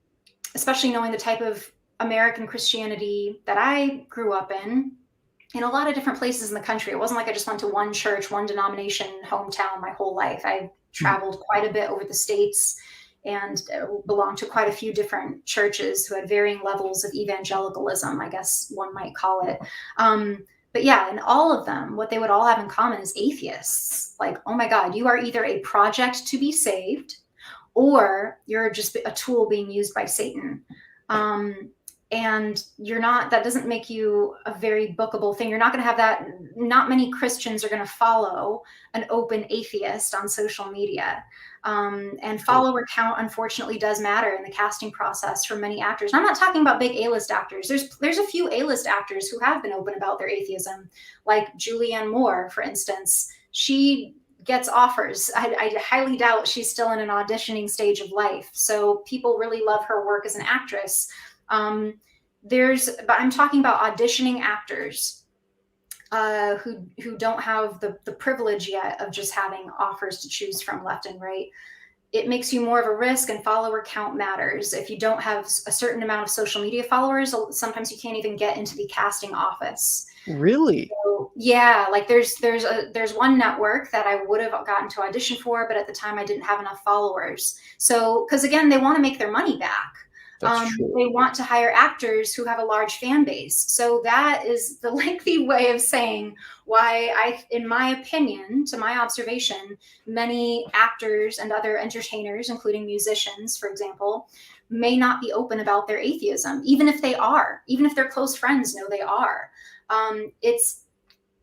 especially knowing the type of American Christianity that I grew up in a lot of different places in the country, it wasn't like I just went to one church, one denomination, hometown my whole life. I traveled quite a bit over the States and belonged to quite a few different churches who had varying levels of evangelicalism, I guess one might call it. But yeah, in all of them, what they would all have in common is atheists. Like, oh my God, you are either a project to be saved, or you're just a tool being used by Satan. And you're not, that doesn't make you a very bookable thing. You're not going to have that. Not many Christians are going to follow an open atheist on social media. And follower count, unfortunately, does matter in the casting process for many actors. And I'm not talking about big A-list actors. There's a few A-list actors who have been open about their atheism, like Julianne Moore, for instance. She gets offers. I highly doubt she's still in an auditioning stage of life. So people really love her work as an actress. But I'm talking about auditioning actors who don't have the privilege yet of just having offers to choose from left and right. It makes you more of a risk, and follower count matters. If you don't have a certain amount of social media followers, sometimes you can't even get into the casting office. Really? So, yeah, like there's one network that I would have gotten to audition for, but at the time I didn't have enough followers. So, because again, they want to make their money back. They want to hire actors who have a large fan base. So that is the lengthy way of saying why in my opinion, to my observation, many actors and other entertainers, including musicians, for example, may not be open about their atheism, even if their close friends know they are. It's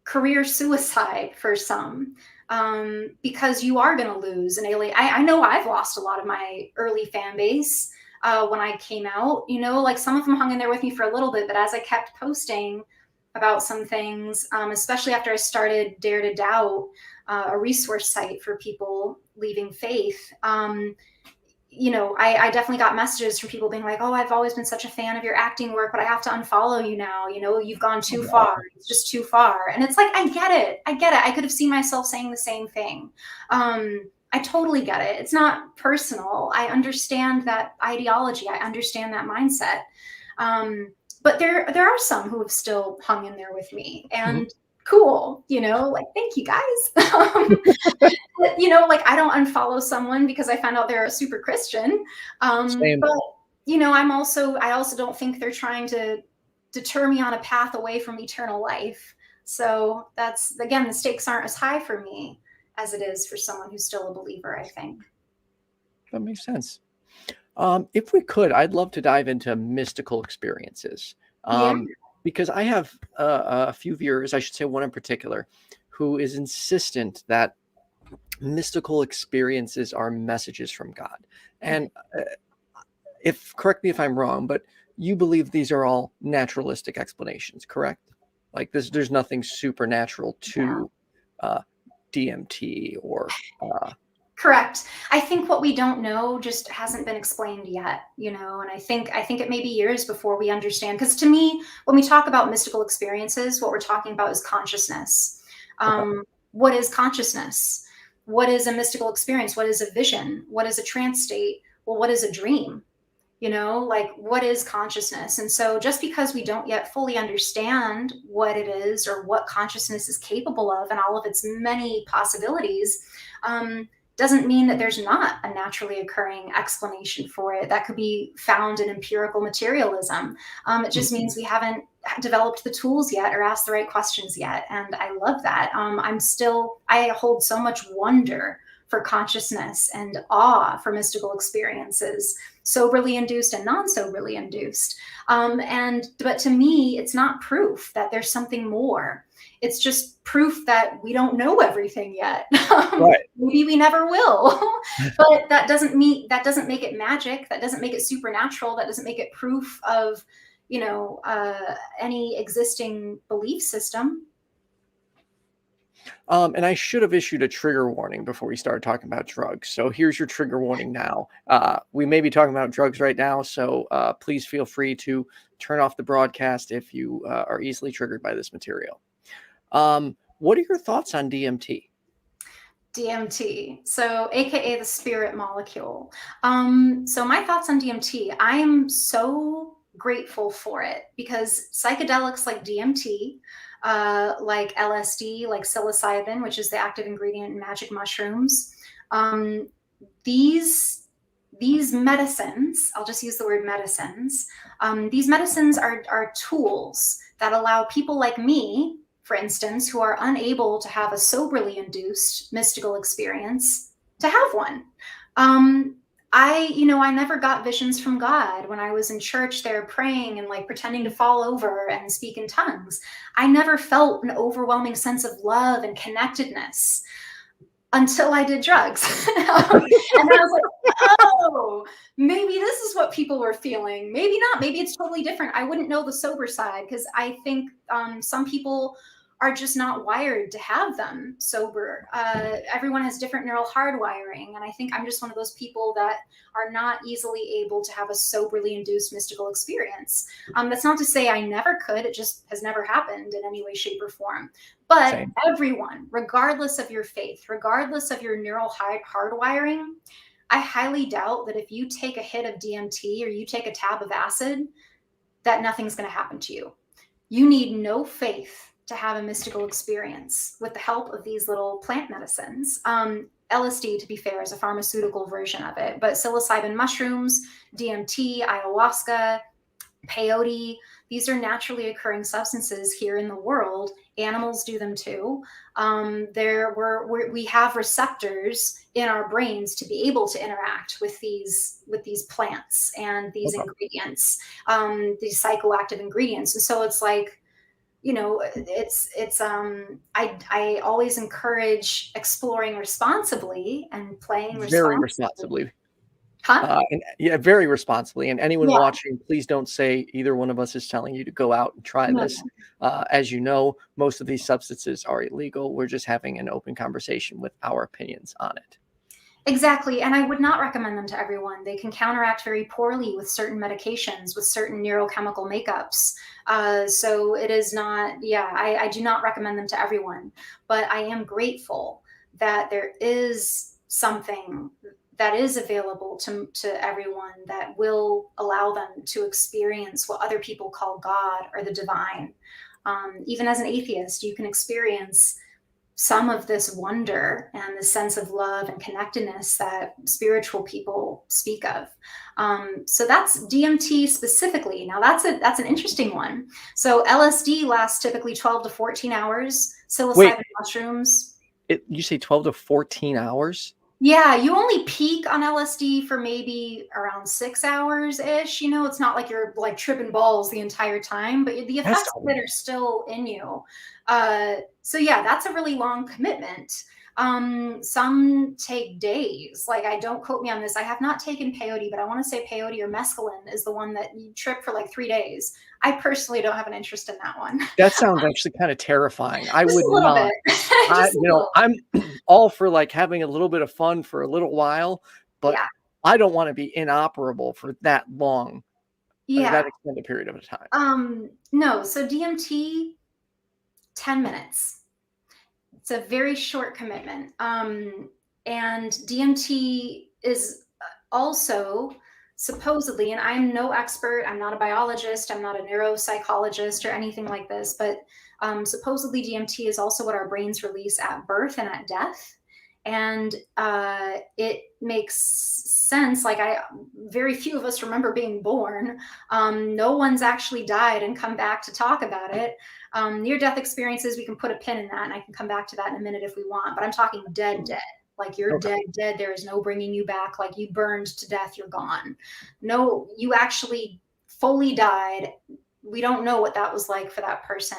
career suicide for some. Because you are going to lose an alien. I know I've lost a lot of my early fan base. When I came out, like some of them hung in there with me for a little bit, but as I kept posting about some things, especially after I started Dare to Doubt, a resource site for people leaving faith, I definitely got messages from people being like, oh, I've always been such a fan of your acting work, but I have to unfollow you now. You've gone too far. It's just too far. And it's like, I get it. I could have seen myself saying the same thing. I totally get it. It's not personal. I understand that ideology. I understand that mindset. But there are some who have still hung in there with me, and cool, like, thank you guys. But, like, I don't unfollow someone because I found out they're a super Christian. But, I also don't think they're trying to deter me on a path away from eternal life. So that's, again, the stakes aren't as high for me as it is for someone who's still a believer, I think. That makes sense. If we could, I'd love to dive into mystical experiences. Yeah. Because I have a few viewers, I should say one in particular, who is insistent that mystical experiences are messages from God. And correct me if I'm wrong, but you believe these are all naturalistic explanations, correct? Like there's nothing supernatural to DMT or Correct. I think what we don't know just hasn't been explained yet, and I think it may be years before we understand. Because to me, when we talk about mystical experiences, what we're talking about is consciousness. What is consciousness? What is a mystical experience? What is a vision? What is a trance state? Well, what is a dream? Like what is consciousness? And so just because we don't yet fully understand what it is or what consciousness is capable of and all of its many possibilities, doesn't mean that there's not a naturally occurring explanation for it that could be found in empirical materialism. It just means we haven't developed the tools yet or asked the right questions yet. And I love that. I hold so much wonder for consciousness and awe for mystical experiences, soberly induced and non-soberly induced. But to me, it's not proof that there's something more. It's just proof that we don't know everything yet. Right. Maybe we never will. But that doesn't make it magic. That doesn't make it supernatural. That doesn't make it proof of, any existing belief system. And I should have issued a trigger warning before we started talking about drugs. So here's your trigger warning now. We may be talking about drugs right now, so please feel free to turn off the broadcast if you are easily triggered by this material. What are your thoughts on DMT? DMT, so AKA the spirit molecule. So my thoughts on DMT, I'm so grateful for it because psychedelics like DMT, like LSD, like psilocybin, which is the active ingredient in magic mushrooms. These medicines, I'll just use the word medicines. These medicines are tools that allow people like me, for instance, who are unable to have a soberly induced mystical experience, to have one. I never got visions from God when I was in church there praying and like pretending to fall over and speak in tongues. I never felt an overwhelming sense of love and connectedness until I did drugs. And I was like, oh, maybe this is what people were feeling. Maybe not. Maybe it's totally different. I wouldn't know the sober side because I think some people are just not wired to have them sober. Everyone has different neural hardwiring. And I think I'm just one of those people that are not easily able to have a soberly induced mystical experience. That's not to say I never could. It just has never happened in any way, shape, or form. But Same. Everyone, regardless of your faith, regardless of your neural hardwiring, I highly doubt that if you take a hit of DMT or you take a tab of acid, that nothing's going to happen to you. You need no faith to have a mystical experience with the help of these little plant medicines. LSD, to be fair, is a pharmaceutical version of it, but psilocybin mushrooms, DMT, ayahuasca, peyote, these are naturally occurring substances here in the world. Animals do them too. We have receptors in our brains to be able to interact with these plants and these ingredients, these psychoactive ingredients. And so it's like, I always encourage exploring responsibly and playing very responsibly. Huh? Very responsibly. And anyone watching, please don't say either one of us is telling you to go out and try this. As you know, most of these substances are illegal. We're just having an open conversation with our opinions on it. Exactly. And I would not recommend them to everyone. They can counteract very poorly with certain medications, with certain neurochemical makeups. So it is not, I do not recommend them to everyone. But I am grateful that there is something that is available to everyone that will allow them to experience what other people call God or the divine. Even as an atheist, you can experience some of this wonder and the sense of love and connectedness that spiritual people speak of. So that's DMT specifically. Now that's an interesting one. So LSD lasts typically 12 to 14 hours. Psilocybin mushrooms. You say 12 to 14 hours? Yeah, you only peak on LSD for maybe around 6 hours ish. You know, it's not like you're like tripping balls the entire time, but the That's effects of it are still in you. So yeah, that's a really long commitment. Some take days. Like, I don't quote me on this. I have not taken peyote, but I want to say peyote or mescaline is the one that you trip for like 3 days. I personally don't have an interest in that one. That sounds actually kind of terrifying. I Just would a little not. bit. Just a little. I'm all for like having a little bit of fun for a little while, but Yeah. I don't want to be inoperable for that long, that Yeah. extended period of a time. No, so DMT, 10 minutes. It's a very short commitment. And DMT is also supposedly, and I'm no expert, I'm not a biologist, I'm not a neuropsychologist or anything like this, but supposedly DMT is also what our brains release at birth and at death. And it makes sense. Like, very few of us remember being born. No one's actually died and come back to talk about it. Near-death experiences, we can put a pin in that, and I can come back to that in a minute if we want. But I'm talking dead. Like, you're dead. There is no bringing you back. Like, you burned to death, you're gone. No, you actually fully died. We don't know what that was like for that person.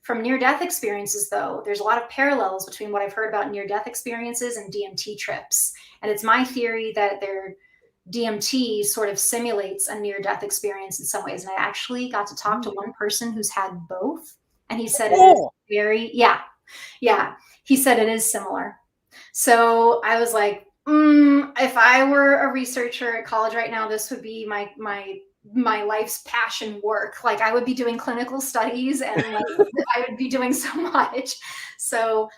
From near-death experiences, though, there's a lot of parallels between what I've heard about near-death experiences and DMT trips. And it's my theory that DMT sort of simulates a near-death experience in some ways. And I actually got to talk to one person who's had both, and he said it is very, yeah. He said it is similar. So I was like, if I were a researcher at college right now, this would be my life's passion work. Like, I would be doing clinical studies, and like, I would be doing so much. So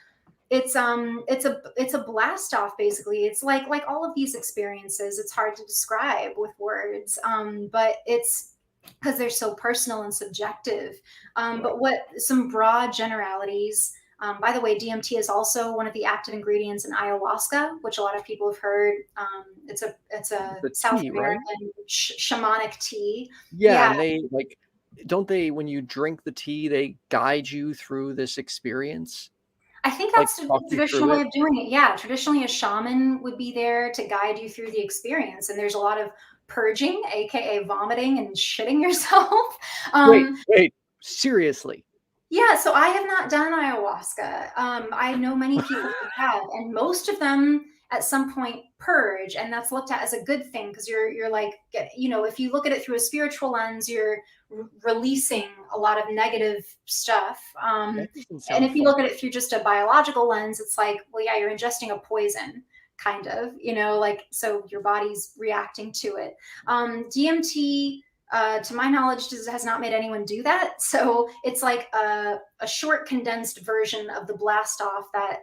it's a blast off, basically. It's like all of these experiences, it's hard to describe with words, but it's because they're so personal and subjective. But what some broad generalities. By the way, DMT is also one of the active ingredients in ayahuasca, which a lot of people have heard. It's a South American, right? Shamanic tea. Yeah, and they like, don't they, when you drink the tea, they guide you through this experience? I think that's the traditional way of doing it. Yeah, traditionally a shaman would be there to guide you through the experience, and there's a lot of purging, aka vomiting and shitting yourself. Wait, seriously? Yeah, so I have not done ayahuasca. I know many people who have, and most of them at some point purge, and that's looked at as a good thing, because you're like, you know, if you look at it through a spiritual lens, you're releasing a lot of negative stuff. And if you look at it through just a biological lens, it's like, well, yeah, you're ingesting a poison, kind of, you know, like, so your body's reacting to it. DMT, to my knowledge, has not made anyone do that. So it's like a short, condensed version of the blast off that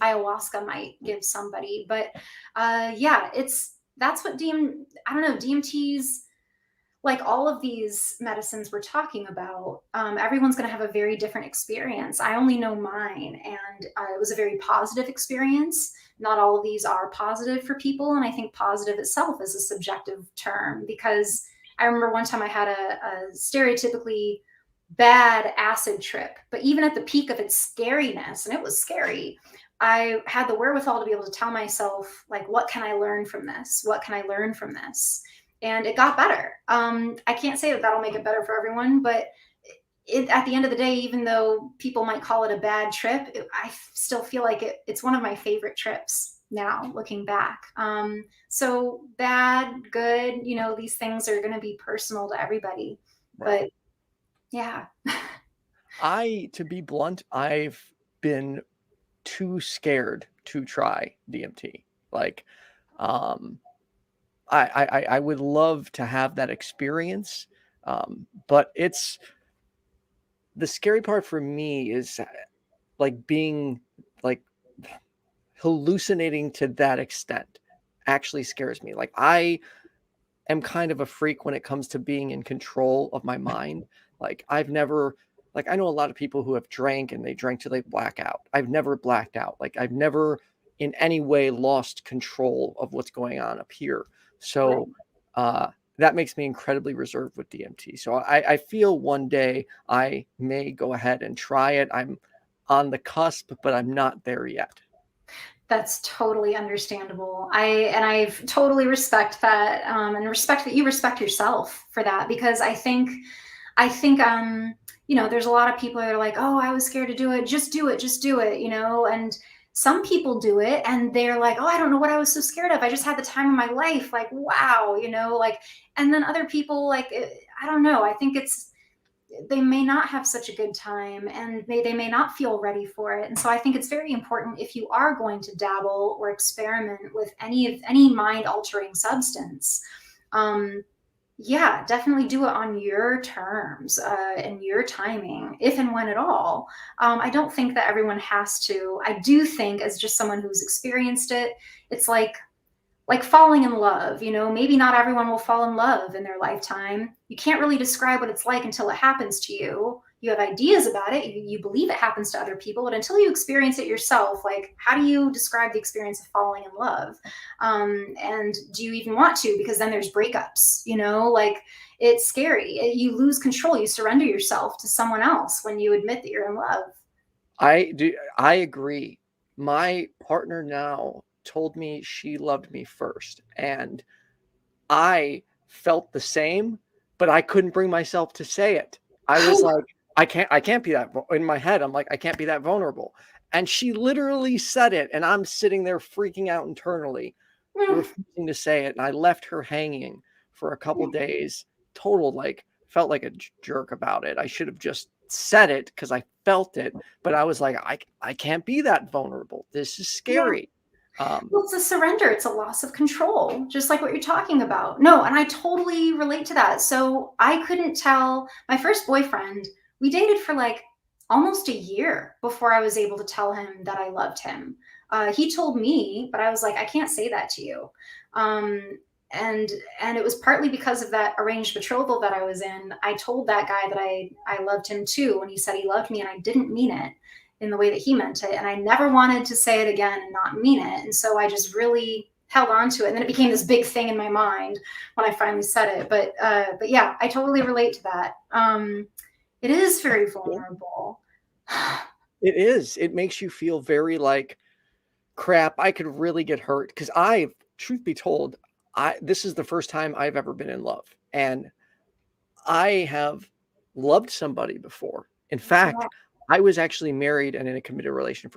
ayahuasca might give somebody. But yeah, that's what I don't know, DMT's, like all of these medicines we're talking about, everyone's going to have a very different experience. I only know mine, and it was a very positive experience. Not all of these are positive for people, and I think positive itself is a subjective term, because I remember one time I had a stereotypically bad acid trip, but even at the peak of its scariness, and it was scary, I had the wherewithal to be able to tell myself, like, what can I learn from this? What can I learn from this? And it got better. I can't say that that'll make it better for everyone, but at the end of the day, even though people might call it a bad trip, I still feel like it's one of my favorite trips now, looking back. So bad, good, you know, these things are going to be personal to everybody. Right. But yeah. To be blunt, I've been too scared to try DMT. Like, I would love to have that experience, but it's the scary part for me is like being like hallucinating to that extent actually scares me. Like, I am kind of a freak when it comes to being in control of my mind. Like, I've never, like, I know a lot of people who have drank and they drank till they black out. I've never blacked out. Like, I've never in any way lost control of what's going on up here. So that makes me incredibly reserved with DMT. So I feel one day I may go ahead and try it. I'm on the cusp, but I'm not there yet. That's totally understandable. I totally respect that, and respect that you respect yourself for that, because I think there's a lot of people that are like, oh, I was scared to do it. Just do it. Just do it. And some people do it and they're like, oh, I don't know what I was so scared of. I just had the time of my life. Like, wow, like, and then other people like, I don't know. I think they may not have such a good time, and they may not feel ready for it. And so I think it's very important, if you are going to dabble or experiment with any mind altering substance, yeah, definitely do it on your terms, and your timing, if and when at all. I don't think that everyone has to. I do think, as just someone who's experienced it, it's like falling in love. Maybe not everyone will fall in love in their lifetime. You can't really describe what it's like until it happens to you. You have ideas about it. You believe it happens to other people, but until you experience it yourself, like, how do you describe the experience of falling in love? And do you even want to? Because then there's breakups, like, it's scary. You lose control. You surrender yourself to someone else when you admit that you're in love. I agree. My partner now told me she loved me first, and I felt the same, but I couldn't bring myself to say it. I was like, I can't be that in my head. I'm like, I can't be that vulnerable. And she literally said it, and I'm sitting there freaking out internally, refusing to say it. And I left her hanging for a couple days, felt like a jerk about it. I should have just said it because I felt it, but I was like, I can't be that vulnerable. This is scary. Well, it's a surrender. It's a loss of control, just like what you're talking about. No, and I totally relate to that. So I couldn't tell my first boyfriend. We dated for like almost a year before I was able to tell him that I loved him. He told me, but I was like, I can't say that to you. And it was partly because of that arranged betrothal that I was in. I told that guy that I loved him too when he said he loved me, and I didn't mean it in the way that he meant it. And I never wanted to say it again and not mean it. And so I just really held on to it. And then it became this big thing in my mind when I finally said it. But yeah, I totally relate to that. It is very vulnerable. It is. It makes you feel very like, crap, I could really get hurt. Because truth be told, this is the first time I've ever been in love. And I have loved somebody before. In fact, I was actually married and in a committed relationship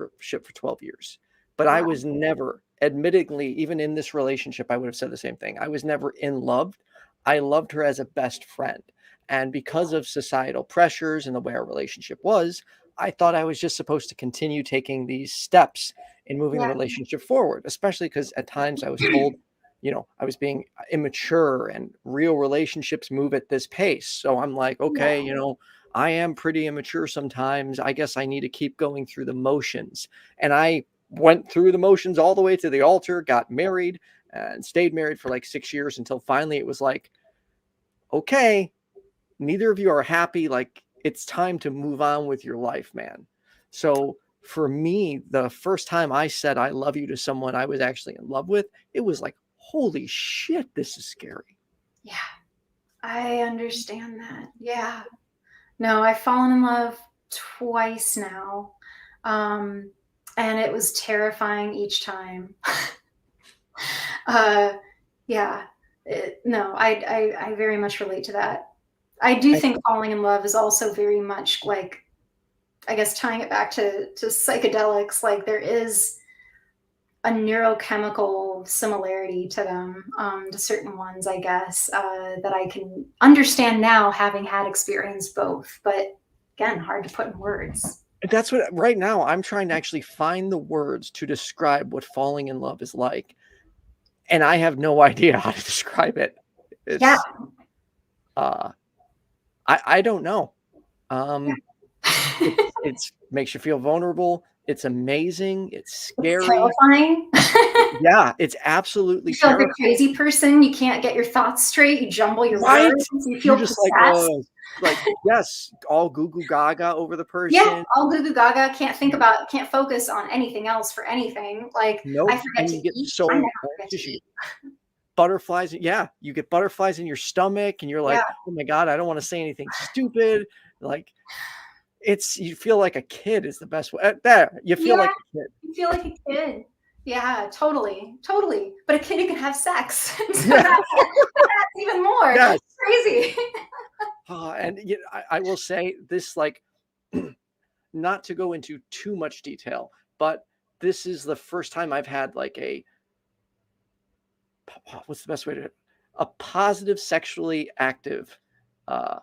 for 12 years, but I was never, admittedly, even in this relationship, I would have said the same thing. I was never in love. I loved her as a best friend. And because of societal pressures and the way our relationship was, I thought I was just supposed to continue taking these steps in moving the relationship forward, especially because at times I was told, I was being immature and real relationships move at this pace. So I'm like, okay, I am pretty immature sometimes. I guess I need to keep going through the motions. And I went through the motions all the way to the altar, got married, and stayed married for like 6 years until finally it was like, okay, neither of you are happy. Like, it's time to move on with your life, man. So for me, the first time I said I love you to someone I was actually in love with, it was like, holy shit, this is scary. Yeah, I understand that. Yeah. No, I've fallen in love twice now. And it was terrifying each time. Yeah. No, I very much relate to that. I do think falling in love is also very much like, I guess, tying it back to psychedelics, like there is a neurochemical similarity to them, to certain ones, I guess, that I can understand now, having had experienced both. But again, hard to put in words. That's what right now I'm trying to actually find the words to describe what falling in love is like. And I have no idea how to describe it. Yeah. I don't know. It makes you feel vulnerable. It's amazing. It's scary. It's terrifying. Yeah, it's absolutely you feel terrifying. like a crazy person. You can't get your thoughts straight. You jumble your words. You feel just possessed. like yes, all goo goo gaga over the person. Yeah, all goo goo gaga. Can't focus on anything else for anything. Like, nope. I forget to eat. So I never forget to eat. Butterflies. Yeah, you get butterflies in your stomach, and you're like, oh my god, I don't want to say anything stupid. Like, you feel like a kid is the best way. There, you feel like a kid. You feel like a kid. Yeah, totally, totally. But a kid who can have sex, so Yeah. that's even more Yes. crazy. And I will say this, like, not to go into too much detail, but this is the first time I've had like what's the best way to a positive sexually active uh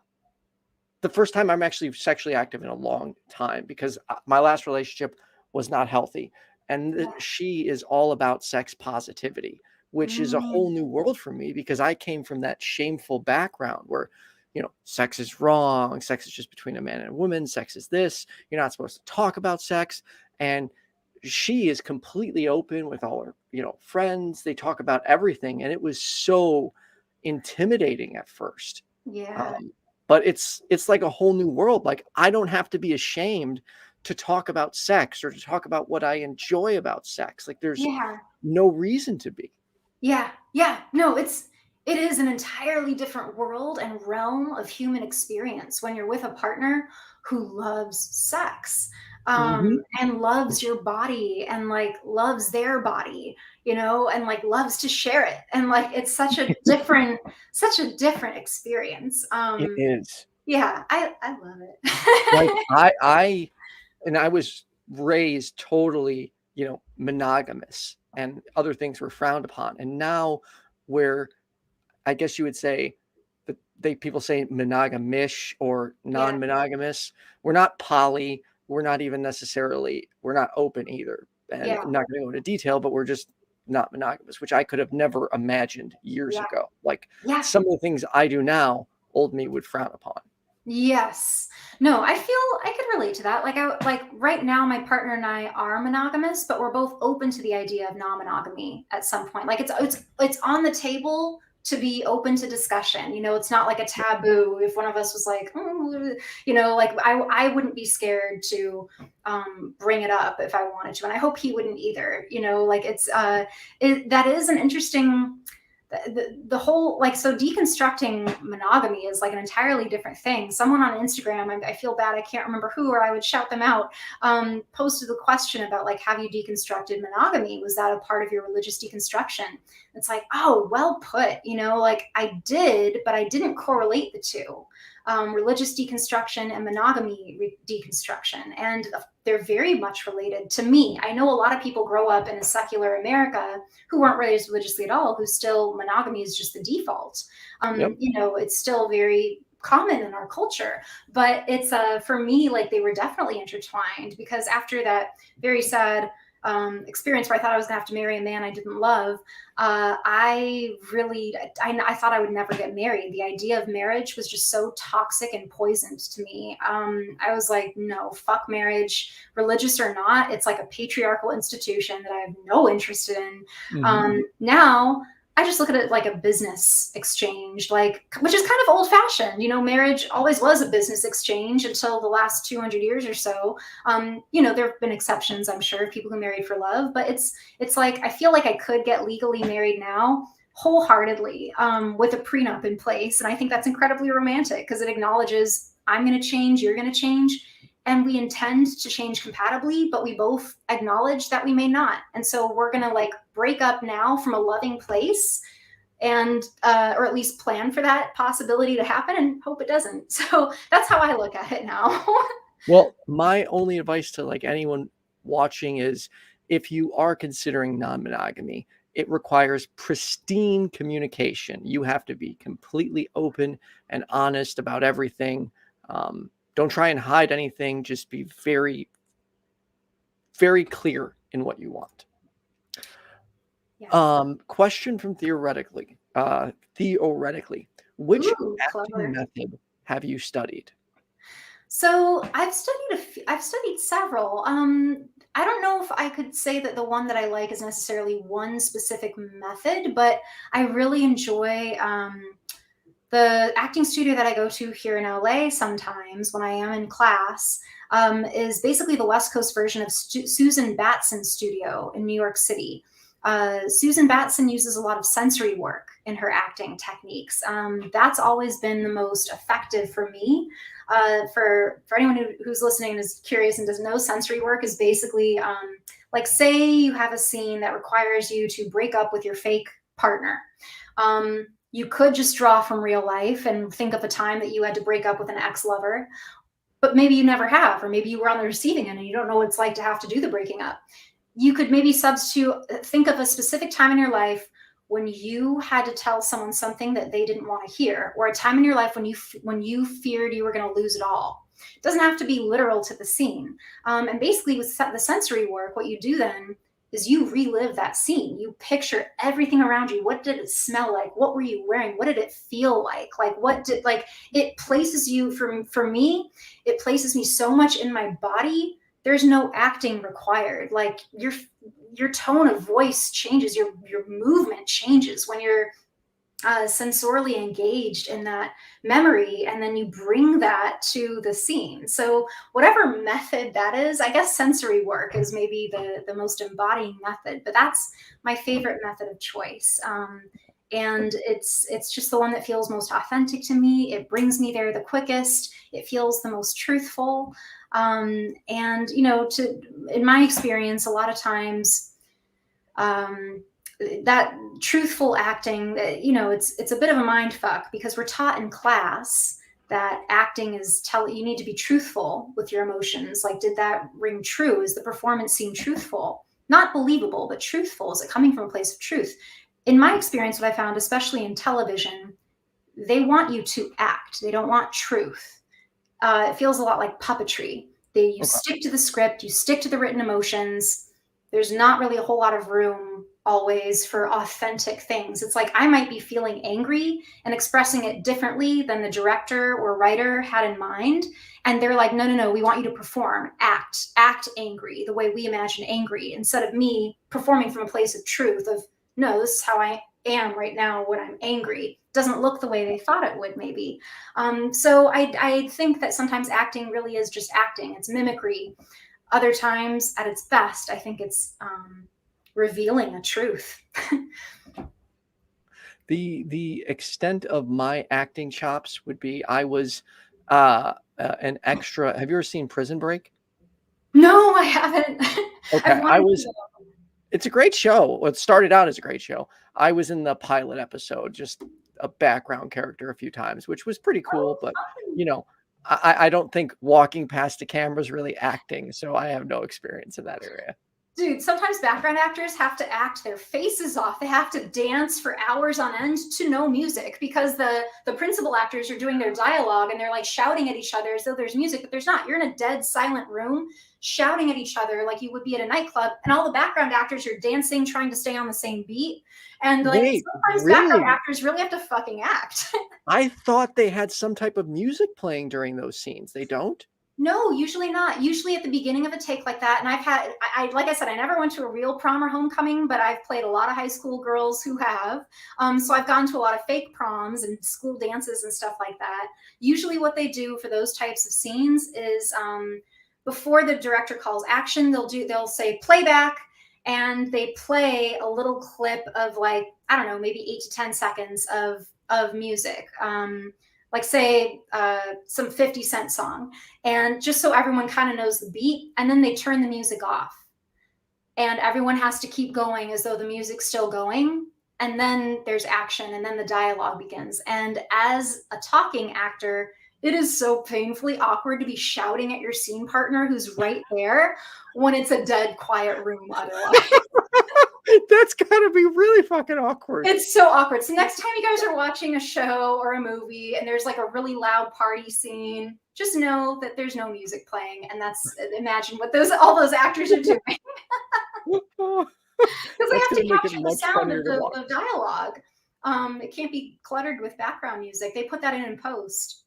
the first time I'm actually sexually active in a long time, because my last relationship was not healthy. And Yeah. she is all about sex positivity, which is a whole Mm, new world for me because I came from that shameful background where, sex is wrong. Sex is just between a man and a woman. Sex is this. You're not supposed to talk about sex. And she is completely open with all her, friends. They talk about everything. And it was so intimidating at first. yeah. Um, but it's like a whole new world. Like, I don't have to be ashamed to talk about sex or to talk about what I enjoy about sex. Like, there's Yeah. no reason to be. Yeah, yeah. No, it is an entirely different world and realm of human experience when you're with a partner who loves sex, Mhm. and loves your body and like loves their body, and like loves to share it. And like it's such a different experience. It is. Yeah, I love Like, it. I was raised totally, monogamous, and other things were frowned upon. And now, where I guess you would say that people say monogamish or Yeah, non-monogamous. We're not poly. We're not even necessarily, we're not open either. And yeah, I'm not going to go into detail, but we're just not monogamous, which I could have never imagined years yeah, ago. Like, yeah. some of the things I do now, old me would frown upon. Yes. No, I feel I could relate to that. Like right now my partner and I are monogamous, but we're both open to the idea of non-monogamy at some point. Like it's on the table to be open to discussion. It's not like a taboo if one of us was like, like I wouldn't be scared to bring it up if I wanted to. And I hope he wouldn't either. Like that is an interesting the whole like so deconstructing monogamy is like an entirely different thing. Someone on Instagram, I feel bad, I can't remember who, or I would shout them out, posted the question about like, have you deconstructed monogamy? Was that a part of your religious deconstruction? It's like, oh, well put. Like I did, but I didn't correlate the two. Religious deconstruction and monogamy deconstruction, and they're very much related to me. I know a lot of people grow up in a secular America who weren't raised religiously at all, who still monogamy is just the default. Yep. It's still very common in our culture, but it's for me, like they were definitely intertwined, because after that very sad experience where I thought I was gonna have to marry a man I didn't love, I thought I would never get married. The idea of marriage was just so toxic and poisoned to me. I was like, no, fuck marriage, religious or not. It's like a patriarchal institution that I have no interest in. Mhm. Now I just look at it like a business exchange, which is kind of old fashioned. Marriage always was a business exchange until the last 200 years or so. There have been exceptions, I'm sure, of people who married for love, but it's like I feel like I could get legally married now wholeheartedly, with a prenup in place. And I think that's incredibly romantic because it acknowledges I'm going to change, you're going to change, and we intend to change compatibly, but we both acknowledge that we may not. And so we're going to like break up now from a loving place, and or at least plan for that possibility to happen and hope it doesn't. So that's how I look at it now. Well, my only advice to like anyone watching is, if you are considering non-monogamy, it requires pristine communication. You have to be completely open and honest about everything. Don't try and hide anything. Just be very, very clear in what you want. Yes. Question from theoretically, which Ooh, acting clever. method have you studied? So I've studied several. I don't know if I could say that the one that I like is necessarily one specific method, but I really enjoy the acting studio that I go to here in LA sometimes when I am in class. Is basically the West Coast version of Susan Batson's studio in New York City. Susan Batson uses a lot of sensory work in her acting techniques. That's always been the most effective for me. For anyone who's listening and is curious and doesn't know, sensory work is basically like, say you have a scene that requires you to break up with your fake partner. You could just draw from real life and think of a time that you had to break up with an ex-lover, but maybe you never have, or maybe you were on the receiving end and you don't know what it's like to have to do the breaking up. You could maybe think of a specific time in your life when you had to tell someone something that they didn't want to hear, or a time in your life when you feared you were going to lose it all. It doesn't have to be literal to the scene. And basically with the sensory work, what you do then is you relive that scene. You picture everything around you. What did it smell like? What were you wearing? What did it feel like? It places you, for me, it places me so much in my body. There's no acting required. Like, your tone of voice changes, your movement changes when you're sensorially engaged in that memory, and then you bring that to the scene. So whatever method that is, I guess sensory work is maybe the most embodying method, but that's my favorite method of choice. And it's just the one that feels most authentic to me. It brings me there the quickest. It feels the most truthful. And in my experience, a lot of times, that truthful acting, it's a bit of a mind fuck, because we're taught in class that acting is you need to be truthful with your emotions. Like, did that ring true? Is the performance seem truthful? Not believable, but truthful. Is it coming from a place of truth? In my experience, what I found, especially in television, they want you to act. They don't want truth. It feels a lot like puppetry. You stick to the script, you stick to the written emotions. There's not really a whole lot of room always for authentic things. It's like I might be feeling angry and expressing it differently than the director or writer had in mind. And they're like, no, we want you to perform, act angry the way we imagine angry, instead of me performing from a place of truth of, no, this is how I am right now when I'm angry. It doesn't look the way they thought it would, maybe. So I think that sometimes acting really is just acting. It's mimicry. Other times, at its best, I think it's revealing a truth. The extent of my acting chops would be, I was an extra. Have you ever seen Prison Break? No, I haven't. Okay, it's a great show. Well, it started out as a great show. I was in the pilot episode, just a background character a few times, which was pretty cool. But I don't think walking past the camera is really acting, so I have no experience in that area. Dude, sometimes background actors have to act their faces off. They have to dance for hours on end to no music, because the principal actors are doing their dialogue and they're like shouting at each other as though there's music, but there's not. You're in a dead silent room shouting at each other like you would be at a nightclub, and all the background actors are dancing, trying to stay on the same beat. And sometimes background actors really have to fucking act. I thought they had some type of music playing during those scenes. They don't? No, usually not. Usually at the beginning of a take like that. And I like I said, I never went to a real prom or homecoming, but I've played a lot of high school girls who have. So I've gone to a lot of fake proms and school dances and stuff like that. Usually what they do for those types of scenes is before the director calls action, they'll say playback, and they play a little clip of, like, I don't know, maybe 8 to 10 seconds of music. Like, say some 50 Cent song, and just so everyone kind of knows the beat, and then they turn the music off, and everyone has to keep going as though the music's still going, and then there's action, and then the dialogue begins. And as a talking actor, it is so painfully awkward to be shouting at your scene partner who's right there when it's a dead quiet room otherwise. That's gotta be really fucking awkward. It's so awkward. So next time you guys are watching a show or a movie and there's like a really loud party scene, just know that there's no music playing, and imagine what all those actors are doing. Because they have to capture the sound of the dialogue. It can't be cluttered with background music. They put that in post.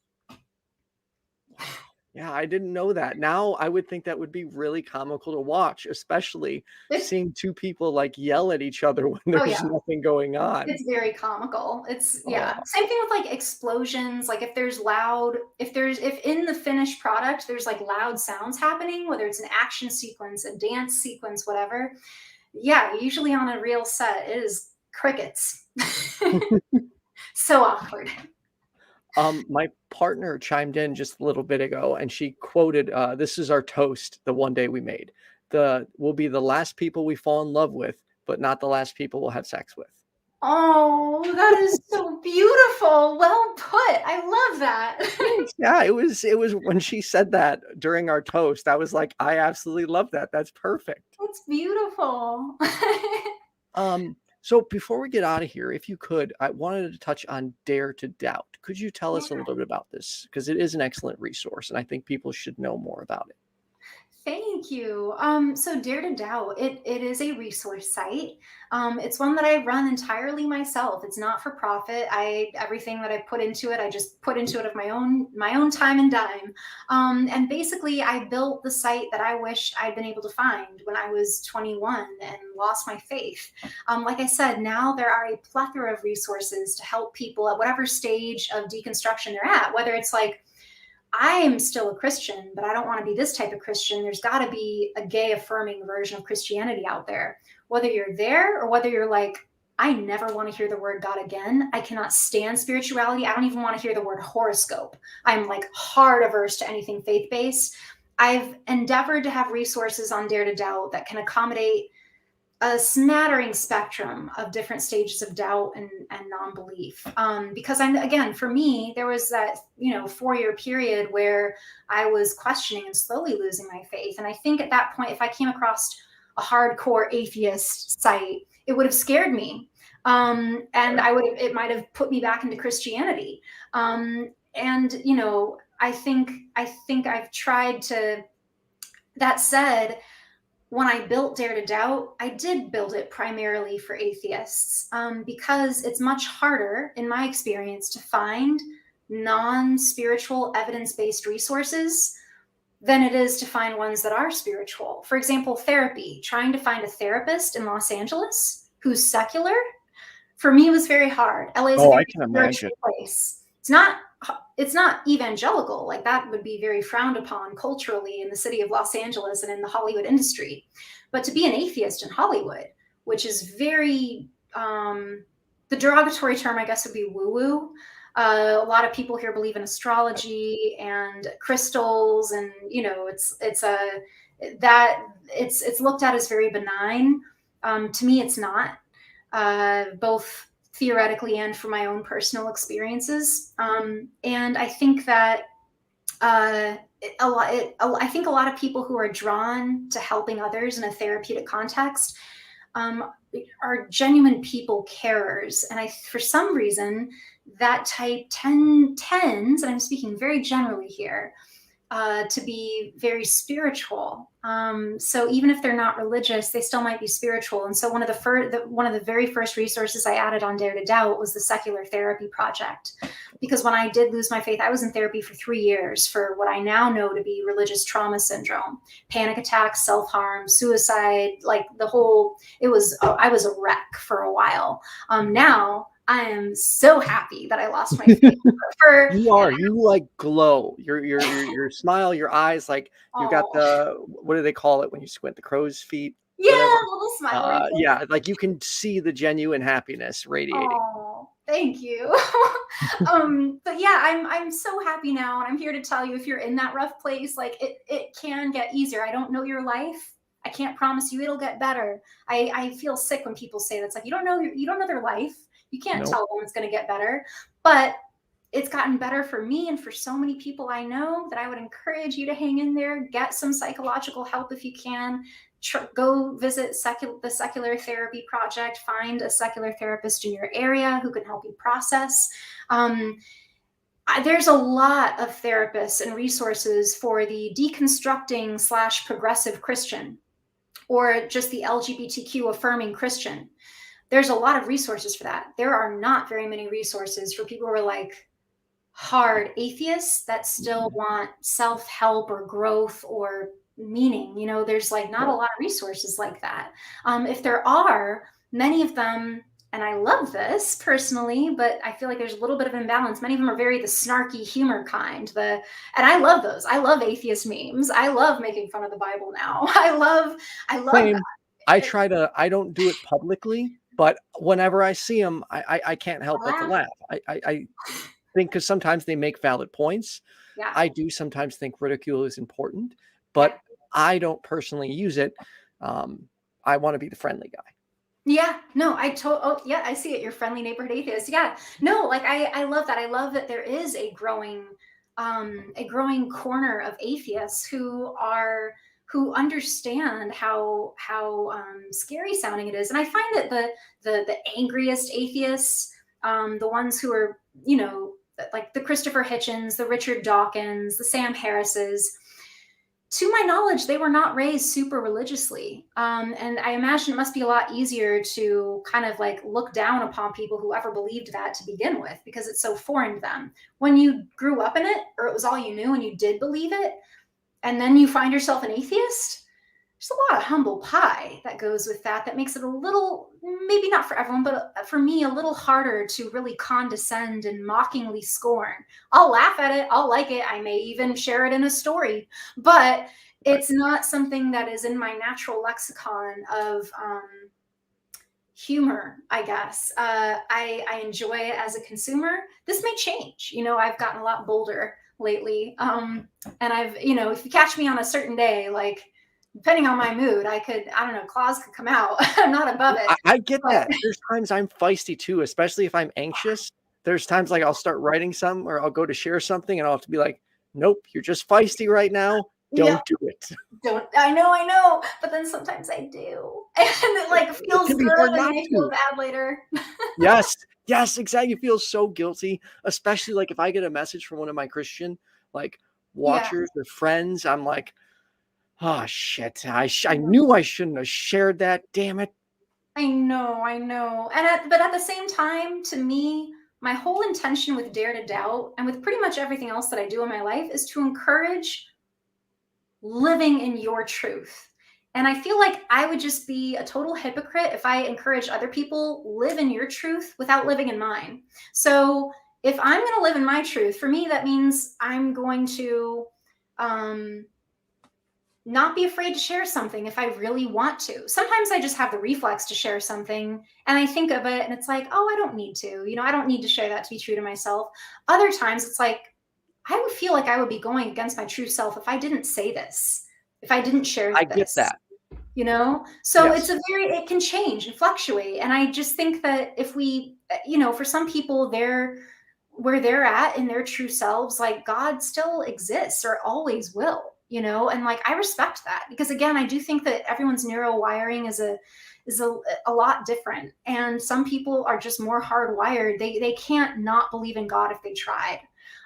Yeah, I didn't know that. Now I would think that would be really comical to watch, especially seeing two people like yell at each other when there's nothing going on. It's very comical. Same thing with like explosions. Like if in the finished product there's like loud sounds happening, whether it's an action sequence, a dance sequence, whatever. Yeah, usually on a real set it is crickets. So awkward. My partner chimed in just a little bit ago, and she quoted, "This is our toast. The one day we made. We'll be the last people we fall in love with, but not the last people we'll have sex with." Oh, that is so beautiful. Well put. I love that. Thanks. Yeah, it was when she said that during our toast, I was like, I absolutely love that. That's perfect. That's beautiful. So before we get out of here, if you could, I wanted to touch on Dare to Doubt. Could you tell us a little bit about this? Because it is an excellent resource, and I think people should know more about it. Thank you. So Dare to Doubt, it is a resource site. It's one that I run entirely myself. It's not for profit. Everything that I put into it, I just put into it of my own time and dime. And basically, I built the site that I wished I'd been able to find when I was 21 and lost my faith. Like I said, now there are a plethora of resources to help people at whatever stage of deconstruction they're at, whether it's like, I am still a Christian, but I don't want to be this type of Christian. There's got to be a gay affirming version of Christianity out there. Whether you're there or whether you're like, I never want to hear the word God again. I cannot stand spirituality. I don't even want to hear the word horoscope. I'm like hard averse to anything faith-based. I've endeavored to have resources on Dare to Doubt that can accommodate a smattering spectrum of different stages of doubt and non-belief. Because for me, there was that, 4-year period where I was questioning and slowly losing my faith. And I think at that point, if I came across a hardcore atheist site, it would have scared me. It might have put me back into Christianity. I think I've tried to, that said, when I built Dare to Doubt, I did build it primarily for atheists because it's much harder, in my experience, to find non-spiritual evidence-based resources than it is to find ones that are spiritual. For example, therapy. Trying to find a therapist in Los Angeles who's secular, for me, was very hard. LA is a very spiritual place. It's not evangelical. Like that would be very frowned upon culturally in the city of Los Angeles and in the Hollywood industry. But to be an atheist in Hollywood, which is very, the derogatory term, I guess, would be woo-woo. A lot of people here believe in astrology and crystals, and it's looked at as very benign. To me, it's not. Both theoretically and from my own personal experiences. And I think that I think a lot of people who are drawn to helping others in a therapeutic context are genuine people carers. And for some reason, that type tends, and I'm speaking very generally here, to be very spiritual. So even if they're not religious, they still might be spiritual. And so one of the very first resources I added on Dare to Doubt was the Secular Therapy Project. Because when I did lose my faith, I was in therapy for 3 years for what I now know to be religious trauma syndrome, panic attacks, self-harm, suicide, like I was a wreck for a while. Now I am so happy that I lost my faith. You like glow. Your smile, your eyes, like you got what do they call it when you squint? The crow's feet. Yeah, a little smile. Yeah, like you can see the genuine happiness radiating. Oh, thank you. But yeah, I'm so happy now, and I'm here to tell you, if you're in that rough place, like it can get easier. I don't know your life. I can't promise you it'll get better. I feel sick when people say that. It's like you don't know their life. You can't tell them it's going to get better, but it's gotten better for me and for so many people I know that I would encourage you to hang in there, get some psychological help if you can. Go visit the Secular Therapy Project, find a secular therapist in your area who can help you process. There's a lot of therapists and resources for the deconstructing / progressive Christian, or just the LGBTQ affirming Christian. There's a lot of resources for that. There are not very many resources for people who are like hard atheists that still want self-help or growth or meaning. There's like not a lot of resources like that. If there are, many of them, and I love this personally, but I feel like there's a little bit of imbalance. Many of them are very the snarky humor kind. And I love those. I love atheist memes. I love making fun of the Bible now. I love Same. that. I don't do it publicly, but whenever I see them, I can't help but to laugh. think, because sometimes they make valid points. Yeah. I do sometimes think ridicule is important, Yeah. but I don't personally use it. I want to be the friendly guy. Yeah, no, oh yeah, I see it. You're friendly neighborhood atheist. Yeah, no, like I love that. I love that there is a growing corner of atheists who understand how scary sounding it is. And I find that the angriest atheists, the ones who are, you know, like the Christopher Hitchens, the Richard Dawkins, the Sam Harrises, to my knowledge, they were not raised super religiously. And I imagine it must be a lot easier to kind of like look down upon people who ever believed that to begin with, because it's so foreign to them. When you grew up in it, or it was all you knew and you did believe it, and then you find yourself an atheist, there's a lot of humble pie that goes with that. That makes it a little, maybe not for everyone, but for me, a little harder to really condescend and mockingly scorn. I'll laugh at it. I'll like it. I may even share it in a story, but it's not something that is in my natural lexicon of humor, I guess. I enjoy it as a consumer. This may change. You know, I've gotten a lot bolder lately. And I've, you know, if you catch me on a certain day, like, depending on my mood, I don't know, claws could come out. I'm not above it. I get that. There's times I'm feisty too, especially if I'm anxious. There's times like I'll start writing something, or I'll go to share something and I'll have to be like, nope, you're just feisty right now. Don't do it. I know. But then sometimes I do. And it like feels good and I feel bad later. Yes, exactly. You feel so guilty, especially like if I get a message from one of my Christian like watchers or friends, I'm like, oh shit! I knew I shouldn't have shared that. Damn it! I know. But at the same time, to me, my whole intention with Dare to Doubt and with pretty much everything else that I do in my life is to encourage living in your truth. And I feel like I would just be a total hypocrite if I encourage other people live in your truth without living in mine. So if I'm going to live in my truth, for me, that means I'm going to not be afraid to share something if I really want to. Sometimes I just have the reflex to share something and I think of it and it's like, oh, I don't need to, you know, I don't need to share that to be true to myself. Other times it's like, I would feel like I would be going against my true self if I didn't say this, if I didn't share this. I get that. You know, so yes. It can change and fluctuate. And I just think that if we, you know, for some people, where they're at in their true selves, like God still exists or always will. You know, and like I respect that, because again, I do think that everyone's neural wiring is a lot different, and some people are just more hardwired. They can't not believe in God if they tried.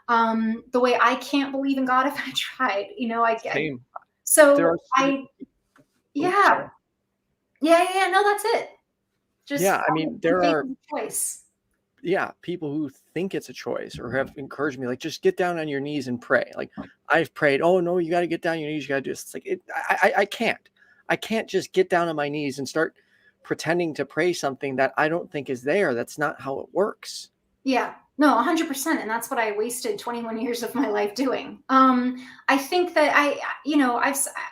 The way I can't believe in God if I tried. You know, I get so yeah. No, that's it. Just I mean, there are choice. Yeah, people who think it's a choice or have encouraged me, like, just get down on your knees and pray. Like, I've prayed, oh no, you got to get down on your knees, you got to do this. It's like, I can't just get down on my knees and start pretending to pray something that I don't think is there. That's not how it works. Yeah, no, 100%. And that's what I wasted 21 years of my life doing. I think that I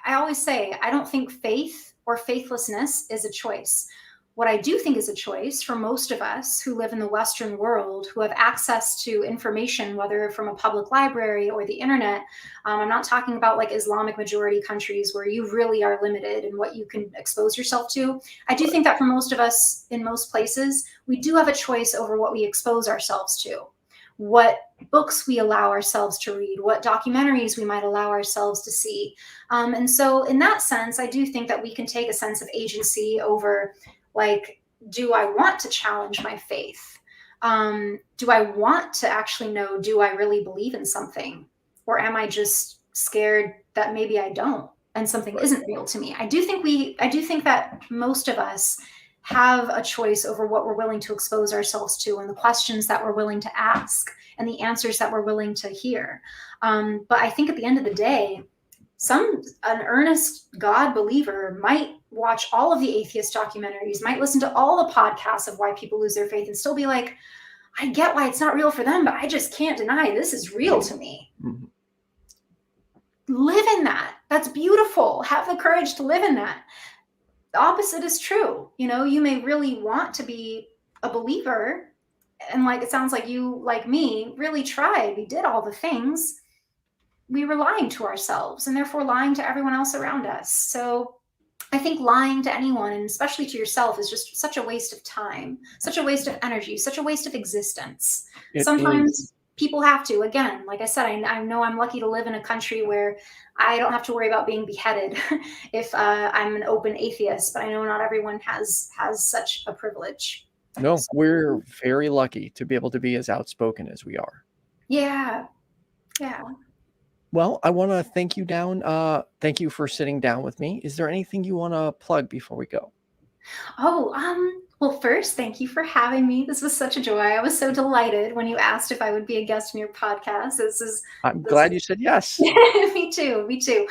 always say, I don't think faith or faithlessness is a choice. What I do think is a choice for most of us who live in the Western world, who have access to information, whether from a public library or the internet. I'm not talking about like Islamic majority countries where you really are limited in what you can expose yourself to. I do think that for most of us in most places, we do have a choice over what we expose ourselves to, what books we allow ourselves to read, what documentaries we might allow ourselves to see. And so in that sense, I do think that we can take a sense of agency over, like, do I want to challenge my faith? Do I want to actually know, do I really believe in something? Or am I just scared that maybe I don't and something isn't real to me? I do think that most of us have a choice over what we're willing to expose ourselves to and the questions that we're willing to ask and the answers that we're willing to hear. But I think at the end of the day, an earnest God believer might watch all of the atheist documentaries, might listen to all the podcasts of why people lose their faith and still be like, I get why it's not real for them, but I just can't deny this is real to me. Mm-hmm. Live in that. That's beautiful. Have the courage to live in that. The opposite is true. You know, you may really want to be a believer and like it sounds like you, like me, really tried. We did all the things. We were lying to ourselves and therefore lying to everyone else around us. So I think lying to anyone, and especially to yourself, is just such a waste of time, such a waste of energy, such a waste of existence. It Sometimes is. people have to. Again, like I said, I know I'm lucky to live in a country where I don't have to worry about being beheaded if I'm an open atheist, but I know not everyone has such a privilege. No, So, we're very lucky to be able to be as outspoken as we are. yeah. Well, I want to thank you thank you for sitting down with me. Is there anything you want to plug before we go? Well, first, thank you for having me. This was such a joy. I was so delighted when you asked if I would be a guest in your podcast. I'm This glad you said yes. me too. The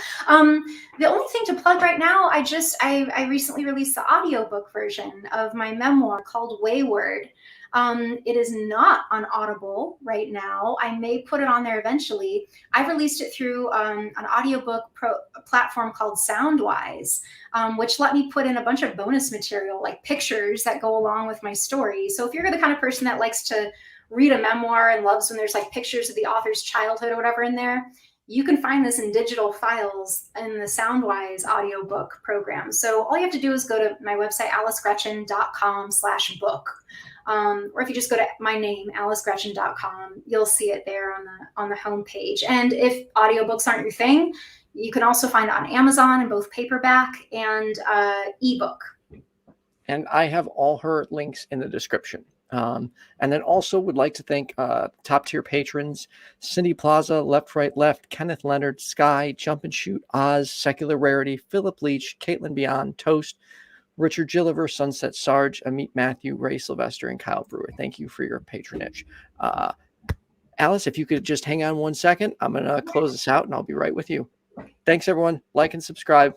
only thing to plug right now, I recently released the audiobook version of my memoir called Wayward. It is not on Audible right now. I may put it on there eventually. I released it through an audiobook platform called Soundwise, which let me put in a bunch of bonus material, like pictures that go along with my story. So if you're the kind of person that likes to read a memoir and loves when there's like pictures of the author's childhood or whatever in there, you can find this in digital files in the Soundwise audiobook program. So all you have to do is go to my website, alicegreczyn.com/book. Or if you just go to my name, alicegreczyn.com, you'll see it there on the homepage. And if audiobooks aren't your thing, you can also find it on Amazon in both paperback and ebook. And I have all her links in the description. And then also would like to thank top tier patrons: Cindy Plaza, Left Right Left, Kenneth, Leonard, Skye, JumpandShoot, Oz, Secular Rarity, Philip Leitch, Kaitlyn Beyond, Toast, Richard Gilliver, Sunset Sarge, Ameet, Mathew, Ray, Sylvester, and Kyle Brewer. Thank you for your patronage. Alice, if you could just hang on 1 second, I'm going to close this out and I'll be right with you. Thanks, everyone. Like and subscribe.